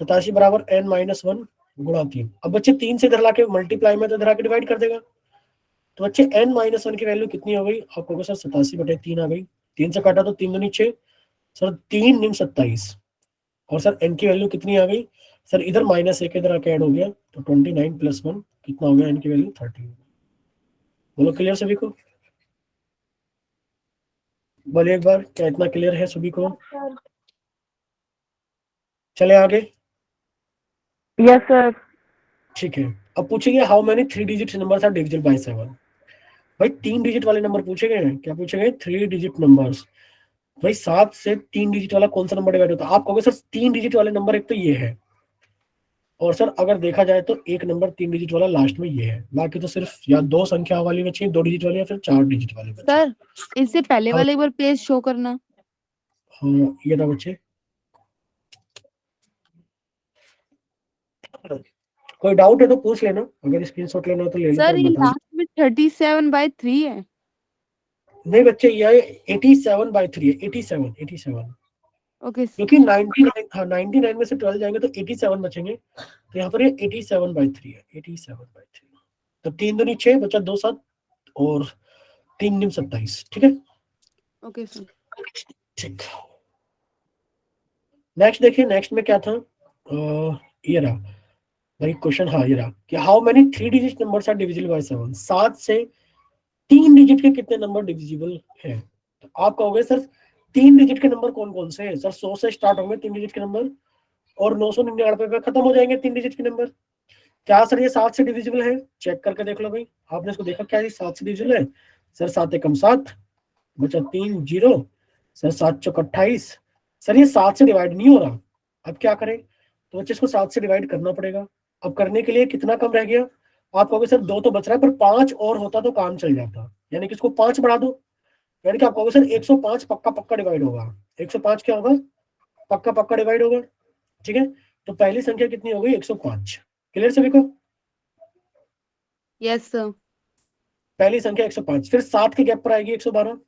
87 बराबर एन माइनस 1 गुणा 3। अब बच्चे 3 से इधर लाके मल्टीप्लाई में तो इधर आके डिवाइड कर देगा, तो बच्चे n माइनस 1 की वैल्यू कितनी हो गई? आप कहोगे सर 87/3 आ गई। 3 से काटा तो 3 दूनी 6, सर 3 निम 27, और सर n की वैल्यू कितनी आ गई? सर इधर माइनस 1 इधर आके ऐड हो गया, तो 29 प्लस 1 कितना हो गया? n की वैल्यू 30। बोलो क्लियर सभी को? बोलिए एक बार, क्या इतना क्लियर है सभी को? सर। चले आगे। Yes sir. ठीक है, अब पूछेंगे how many 3 digit numbers are divisible by 7? भाई 3 डिजिट वाले नंबर पूछे गए हैं। क्या पूछे गए? 3 डिजिट नंबर्स। भाई 7 से 3 डिजिट वाला कौन सा नंबर डिवाइड होता है? आप कहोगे सर 3 डिजिट वाले नंबर एक तो ये है, और सर अगर देखा जाए तो एक नंबर 3 डिजिट वाला लास्ट में ये है, बाकी तो सिर्फ या 2 संख्या वाली बची, 2 डिजिट वाली, या फिर 4 डिजिट वाली बची। सर इससे पहले हाँ वाले एक बार पेज शो करना। हाँ, ये था बच्चे। कोई डाउट है तो पूछ लेना, अगर स्क्रीनशॉट लेना हो तो ले लो, तो सर ये बता दो। लास्ट में 37/3 है। नहीं बच्चे, ये 87/3 है, 87 87, ओके क्योंकि 99, हाँ 99 में से 12 जाएंगे तो 87 बचेंगे, तो यहाँ पर ये 87/3 है, 87/3। तो 3 दूनी 6 बचा, 2 7, और 3 निम 27। ठीक है, ओके सर। ठीक। नेक्स्ट देखिए, नेक्स्ट में क्या था? ये रहा भाई क्वेश्चन, हाँ ये रहा कि how many 3 digit numbers are divisible by 7? 7 से 3 डिजिट के कितने नंबर डिविजिबल हैं? तो आप कहोगे सर 3 डिजिट के नंबर कौन कौन से हैं? सर 100 से स्टार्ट होंगे 3 डिजिट के नंबर और 999 पे खत्म हो जाएंगे 3 डिजिट के नंबर। क्या सर ये 7 से डिविजिबल है? चेक करके देख लो भाई, आपने इसको देखा क्या ये 7 से डिविजिबल है? सर 7 एकम 7 बचा 3 0, सर 7 चौक 28। सर ये 7 से डिवाइड नहीं हो रहा, अब क्या करें? तो बच्चे इसको 7 से डिवाइड करना पड़ेगा। अब करने के लिए कितना कम रह गया? आप कहोगे सर 2 तो बच रहा है, पर 5 और होता तो काम चल जाता, यानी कि इसको 5 बढ़ा दो, यानी कि आप कहोगे सर 105 पक्का पक्का डिवाइड होगा। 105 क्या होगा? पक्का पक्का डिवाइड होगा। ठीक है, तो पहली संख्या कितनी हो गई? 105। क्लियर सभी को? Yes sir. पहली संख्या 105, फिर 7 के गैप पर आएगी 112।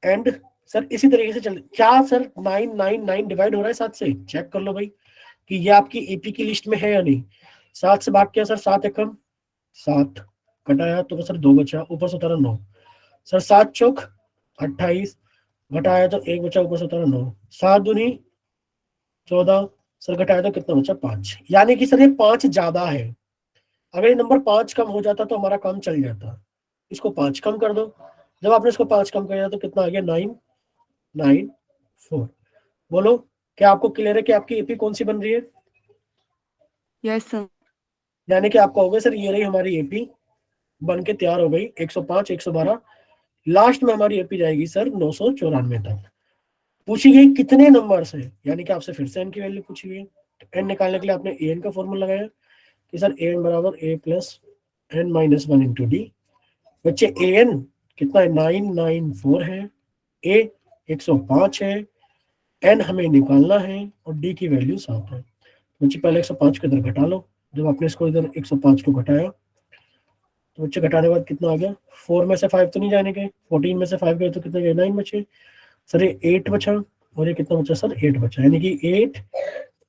एंड सर इसी तरीके से चल, क्या सर 999 डिवाइड हो रहा है 7 से? चेक कर लो भाई कि ये आपकी एपी की लिस्ट में है या नहीं। 7 से भाग किया सर 7 एकम 7, घटाया तो सर 2 बचा, ऊपर से उतारा 9। सर 7 चौक 28, घटाया तो 1 बचा, ऊपर से उतारा 9। 7 दूनी 14, सर घटाया तो कितना बचा? 5। यानी कि सर ये 5 ज्यादा है। अगर ये नंबर 5 कम हो जाता तो हमारा काम चल जाता। इसको 5 कम कर दो। जब आपने इसको 5 कम कर दिया तो कितना आ गया? 994। बोलो क्या आपको क्लियर है कि आपकी एपी कौन सी बन रही है? Yes sir. यानी कि आप कहोगे सर ये रही हमारी एपी बन के तैयार हो गई 105 112, लास्ट में हमारी एपी जाएगी सर 994 तक। पूछी गई कितने नंबर से, यानी कि आपसे फिर से एन की वैल्यू पूछी गई। एन निकालने के लिए आपने ए एन का फॉर्मूला लगाया कि सर ए एन बराबर A plus N minus 1 into D. बच्चे ए एन कितना है? 994 है, ए 105 है, एन हमें निकालना है और डी की वैल्यू 7 है। बच्चे पहले 105 को इधर घटा लो। जब आपने इसको इधर 105 को घटाया तो बच्चे घटाने के बाद कितना आ गया? 4 में से 5 तो नहीं जाने के, 14 में से 5 गए तो कितने गए? 9 बचे। सर ये 8 बचा और ये कितना बचा? सर 8 बचा, यानी कि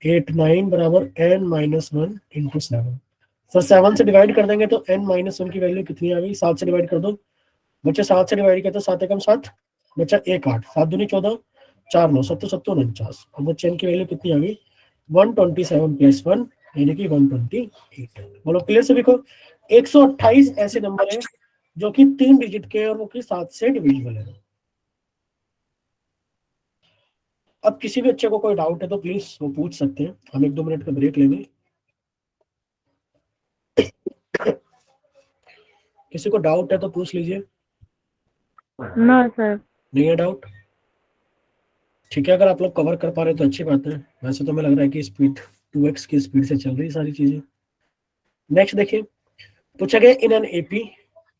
8 बराबर n माइनस 1 इंटू 7। सर 7 से डिवाइड कर देंगे तो n माइनस 1 की वैल्यू कितनी आ गई? 7 से डिवाइड कर दो। बच्चे 7 से डिवाइड किया तो 7 एकम 7, बचा 1 8, 7 दूनी 14, 4 9 7 7 49। अब बच्चे n की वैल्यू कितनी आ गई? 127 प्लस 1 यानी कि 128। बोलो क्लियर सभी को? 128 ऐसे नंबर है जो कि 3 डिजिट के और वो कि 7 से डिविजिबल है। अब किसी भी बच्चे को कोई डाउट है तो प्लीज वो पूछ सकते हैं, हम 1-2 मिनट का ब्रेक लेंगे। किसी को डाउट है तो पूछ लीजिए। No sir. नहीं है डाउट? ठीक है, अगर आप लोग कवर कर पा रहे हैं तो अच्छी बात है। वैसे तो हमें लग रहा है कि स्पीड 2x की स्पीड से चल रही है सारी चीजें। नेक्स्ट देखिए, पूछा गया इन एन एपी,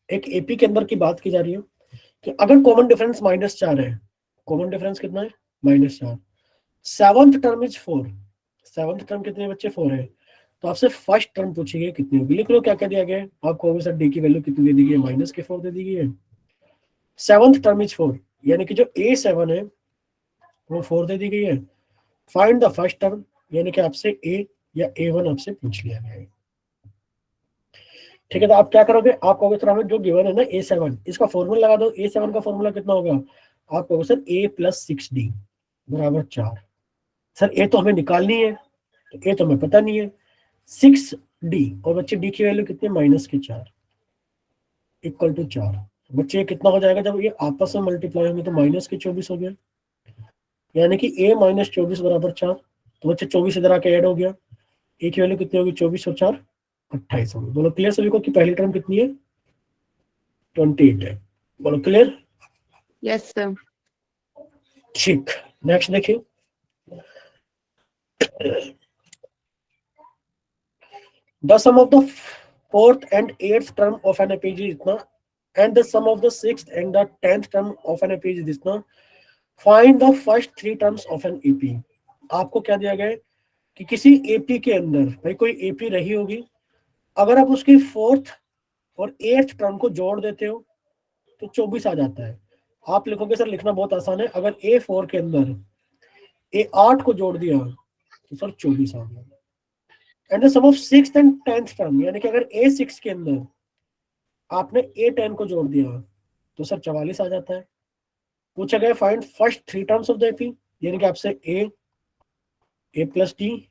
एक एपी के अंदर की बात की जा रही है कि अगर कॉमन डिफरेंस -4 है, कॉमन डिफरेंस कितना है? -4। Seventh term is 4, seventh term कितने बच्चे? 4 है। तो आपसे फर्स्ट टर्म पूछी गई कितनी होगी? लिख लो क्या क्या दिया गया है आपको। सर डी की वैल्यू कितनी दे दी गई है? -4 दे दी गई है। सेवंथ टर्म इज 4, यानी कि जो A7 है वो 4 दे दी गई है। फाइंड द फर्स्ट टर्म, यानी कि आपसे ए या A1 आपसे पूछ लिया गया है। ठीक है, तो आप क्या करोगे? आप कहोगे सर हमें जो गिवन है ना A7, इसका फॉर्मूला लगा दो। A7 का फॉर्मूला कितना होगा? आप कहोगे सर A + 6D बराबर 4। सर ए तो हमें निकालनी है, तो ए तो हमें पता नहीं है। 6D और बच्चे डी की वैल्यू कितनी है? -4 इक्वल टू 4। बच्चे कितना हो जाएगा जब ये आपस में मल्टीप्लाई होंगे? तो -24 हो गया, यानी कि A - 24 बराबर 4। तो बच्चे 24 इधर आके ऐड हो गया। ए की वैल्यू कितनी होगी? 24 और 4 28 होगी। बोलो क्लियर सभी को कि पहली टर्म कितनी है? 28 है। बोलो क्लियर? Yes sir. ठीक, नेक्स्ट देखिए। The sum of the 4th and 8th term of an AP is इतना, and the sum of the 6th and the 10th term of an AP is इतना. Find the first 3 terms of an AP. आपको क्या दिया गया है कि किसी AP के अंदर भाई कोई AP रही होगी, अगर आप उसकी 4th और 8th टर्म को जोड़ देते हो तो 24 आ जाता है। आप लिखोगे सर लिखना बहुत आसान है, अगर A4 के अंदर A8 को जोड़ दिया तो सर 24 आ गया। And the sum of 6th and 10th term, यानी कि अगर A6 के अंदर आपने A10 को जोड़ दिया तो सर 44 आ जाता है। पूछा गया find first 3 terms of the AP, यानी कि आपसे A + D,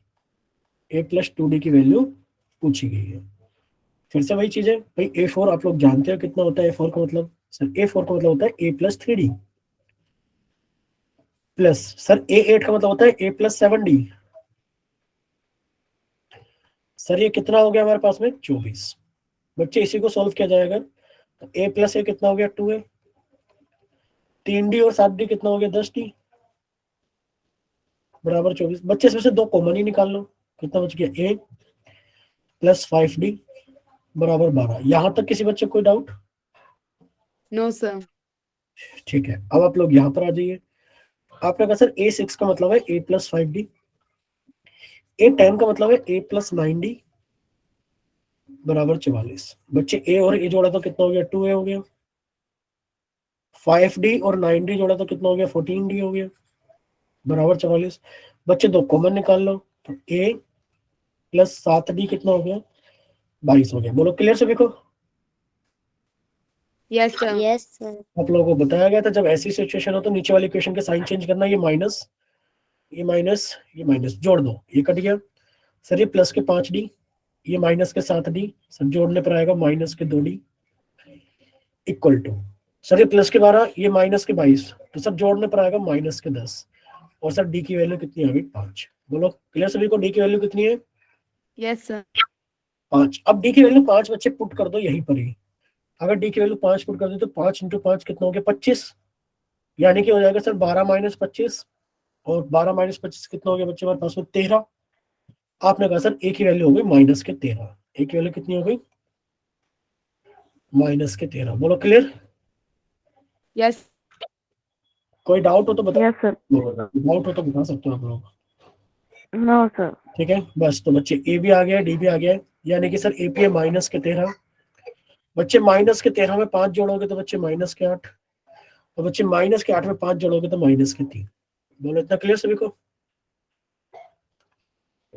A + 2D की वैल्यू पूछी गई है। फिर से वही चीज है भाई, A4 आप लोग जानते हो कितना होता है A4 का मतलब, सर A4 का मतलब होता है A+3D प्लस सर A8 का मतलब होता है A+7D। सर ये कितना हो गया हमारे पास में 24। बच्चे इसी को सॉल्व किया जाएगा तो A+A कितना हो गया 2A, 3D और 7D कितना हो गया 10D बराबर 24। बच्चे इसमें से दो कॉमन ही निकाल लो, कितना बच गया A+5D बराबर 12। यहां तक किसी बच्चे को कोई डाउट? No sir. ठीक है, अब आप लोग यहाँ पर आ जाइए। आपने कहा सर A6 का मतलब है A+5D, A10 का मतलब है A+9D बराबर 44। बच्चे A और A जोड़ा तो कितना हो गया 2A हो गया, 5D और 9D जोड़ा तो कितना हो गया 14D हो गया बराबर 44। बच्चे दो कॉमन निकाल लो तो A+7D कितना हो गया 22 हो गया। बोलो क्लियर सभी को? Yes sir. Yes sir. आप लोगों को बताया गया था जब ऐसी सिचुएशन हो तो नीचे वाली इक्वेशन के साइन चेंज करना, ये माइनस ये माइनस ये माइनस जोड़ दो, ये कट गया। सर ये प्लस के 5D, ये माइनस के 7D, सर जोड़ने पर आएगा माइनस के 2D इक्वल टू, सर ये प्लस के 12, ये माइनस के 22, तो सर जोड़ने पर आएगा माइनस के 10। और सर डी की वैल्यू कितनी आ गई 5। बोलो क्लियर सभी को? डी की वैल्यू कितनी है यस सर। 5। अब डी की वैल्यू 5 बच्चे पुट कर दो यहीं पर ही। अगर डी की वैल्यू 5 पुट कर दो तो 5 × 5 कितना हो गया 25, यानी कि हो जाएगा सर 12 - 25, और 12 - 25 कितना हो गया बच्चे हमारे पास में 13। आपने कहा सर ए की वैल्यू हो गई -13, ए की वैल्यू कितनी हो गई -13। बोलो क्लियर? यस। कोई डाउट हो तो बताओ, यस सर। डाउट हो तो बता सकते हो आप लोग। No sir. ठीक है, बस तो बच्चे ए भी आ गया डी भी आ गया, यानी कि सर ए पी है -13। बच्चे -13 में 5 जोड़ोगे तो बच्चे -8, और बच्चे -8 में 5 जोड़ोगे तो -3। बोलो इतना क्लियर सभी को?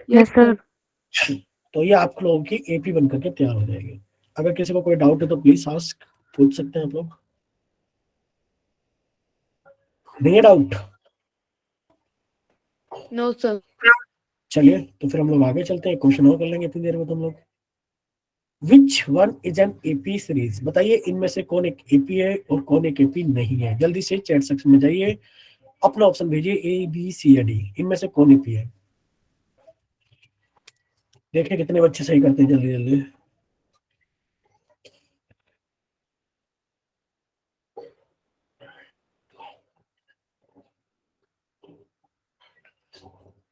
Yes sir. तो ये आप लोगों की एपी बन करके तैयार हो जाएगी। अगर किसी को कोई डाउट है तो प्लीज आस्क, पूछ सकते हैं आप लोग। नहीं है डाउट? No sir. चलिए तो फिर हम लोग आगे चलते हैं, क्वेश्चन और कर लेंगे इतनी देर में तुम लोग। Which one is an AP series? बताइए इनमें से कौन एक एपी है और कौन एक एपी नहीं है। जल्दी से चैट सेक्शन में जाइए, अपना ऑप्शन भेजिए ए बी सी या डी, इनमें से कौन एपी है। देखिए कितने बच्चे सही करते हैं जल्दी जल्दी।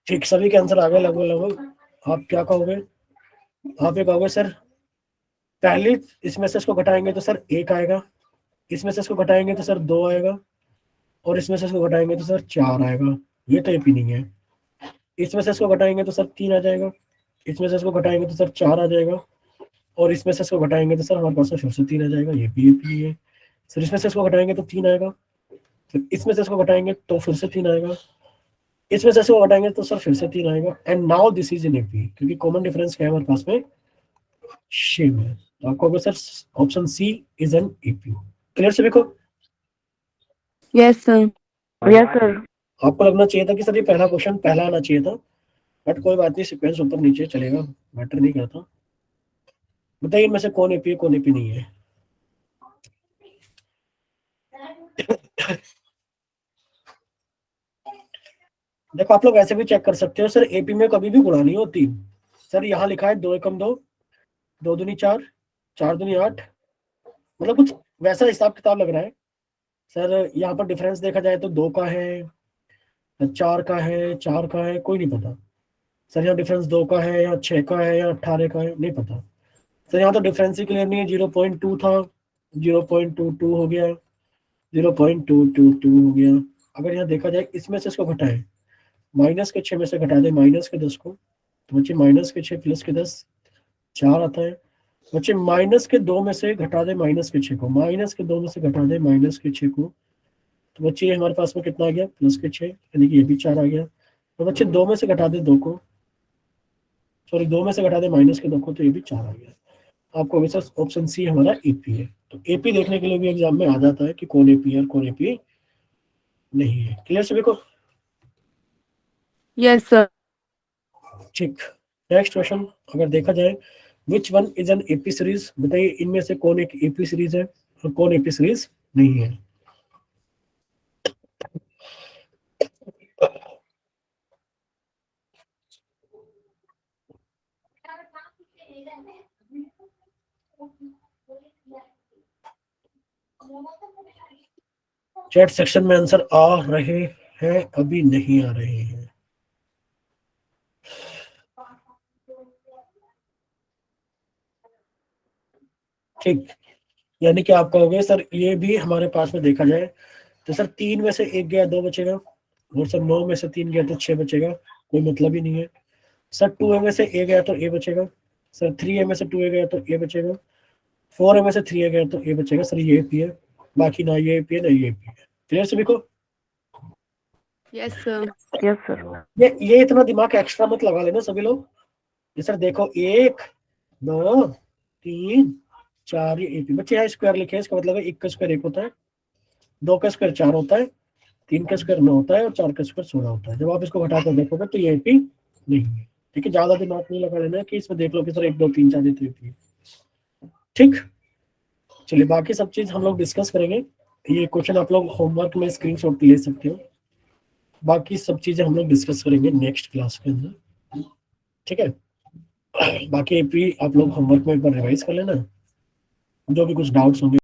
ठीक, सभी के आंसर आ गए लगभग लगभग। आप क्या कहोगे? आप ये कहोगे सर पहले इसमें से इसको घटाएंगे तो सर 1 आएगा, इसमें से इसको घटाएंगे तो सर 2 आएगा, और इसमें से इसको घटाएंगे तो सर 4 आएगा। ये तो एपी नहीं है। इसमें से इसको घटाएंगे तो सर 3 आ जाएगा, इसमें से इसको घटाएंगे तो सर 4 आ जाएगा, और इसमें से इसको घटाएंगे तो सर हमारे पास में फिर से 3 आ जाएगा। ये भी एपी नहीं है। सर इसमें से इसको घटाएंगे तो 3 आएगा, फिर इसमें से इसको घटाएंगे तो फिर से 3 आएगा, इसमें से इसको घटाएंगे तो सर फिर से 3 आएगा। And now this is in AP, क्योंकि कॉमन डिफरेंस क्या है हमारे पास में सेम है। तो आपको अगर sir option C is an AP. Clear सभी को? Yes sir. Yes sir. आपको लगना चाहिए था कि सर ये पहला क्वेश्चन पहला आना चाहिए था, बट कोई बात नहीं, सीक्वेंस ऊपर नीचे चलेगा, मैटर नहीं करता। बताइए इनमें से कौन एपी है कौन एपी नहीं है। देखो आप लोग ऐसे भी चेक कर सकते हो, सर एपी में कभी भी गुणा नहीं होती। सर यहाँ लिखा है 2 एकम 2, 2 दूनी 4, 4 दूनी 8, मतलब कुछ वैसा हिसाब किताब लग रहा है। सर यहाँ पर डिफरेंस देखा जाए तो 2 का है, 4 का है, 4 का है, कोई नहीं पता। सर यहाँ डिफरेंस 2 का है या 6 का है या 18 का है, नहीं पता। सर यहाँ तो डिफरेंस ही क्लियर नहीं है। 0.2 था, 0.22 हो गया, 0.222 हो गया। अगर यहाँ देखा जाए इसमें से इसको घटाए, माइनस के 6 में से घटा दे माइनस के 10 को, तो बच्चे माइनस के 6 प्लस के 10 4 आता है। बच्चे माइनस के 2 में से घटा दे माइनस के 6 को, माइनस के 2 में से घटा दे माइनस के 6 को, तो बच्चे ये हमारे पास में कितना आ गया प्लस के 6, यानी कि ये भी 4 आ गया। तो बच्चे 2 में से घटा दे 2 को, सॉरी 2 में से घटा दे माइनस के 2 को, तो ये भी 4 आ गया। आपको हमेशा ऑप्शन सी हमारा एपी है। तो एपी देखने के लिए भी एग्जाम में आ जाता है कि कौन एपी है और कौन एपी नहीं है। क्लियर सभी को? Yes sir. ठीक, नेक्स्ट क्वेश्चन अगर देखा जाए which one is an AP series, बताइए इनमें से कौन एक एपी सीरीज है और कौन एपी सीरीज नहीं है। चैट सेक्शन में आंसर आ रहे हैं, अभी नहीं आ रहे हैं। ठीक, यानी कि आप कहोगे सर ये भी हमारे पास में देखा जाए तो सर 3 में से 1 गया 2 बचेगा, और सर 9 में से 3 गया तो 6 बचेगा, कोई मतलब ही नहीं है। सर 2 में से ए गया तो ए बचेगा, सर 3 में से 2 गया तो ए बचेगा, 4 में से 3 गया तो ए बचेगा। सर ये एपी है, बाकी ना ये एपी है ना ये एपी है। क्लियर सभी को? Yes sir. Yes sir. ये इतना दिमाग एक्स्ट्रा मत लगा लेना सभी लोग। ये सर देखो 1 2 3 4 ये एपी बच्चे यहाँ स्क्वायर लिखे हैं, इसका मतलब है 1 का स्क्वायर 1 होता है, 2 का स्क्वायर 4 होता है, 3 का स्क्वायर 9 होता है और 4 का स्क्वायर 16 होता है। जब आप इसको घटाकर देखोगे तो ये एपी नहीं है। ठीक है, ज्यादा दिमाग नहीं लगा लेना कि इसमें देख लो कि सर 1 2 3 4 ये तो एपी है। ठीक, चलिए बाकी सब चीज हम लोग डिस्कस करेंगे। ये क्वेश्चन आप लोग होमवर्क में स्क्रीनशॉट ले सकते हो। बाकी सब चीजें हम लोग डिस्कस करेंगे नेक्स्ट क्लास के अंदर। ठीक है, बाकी एपी आप लोग होमवर्क में एक बार रिवाइज कर लेना, जो भी कुछ डाउट्स होंगे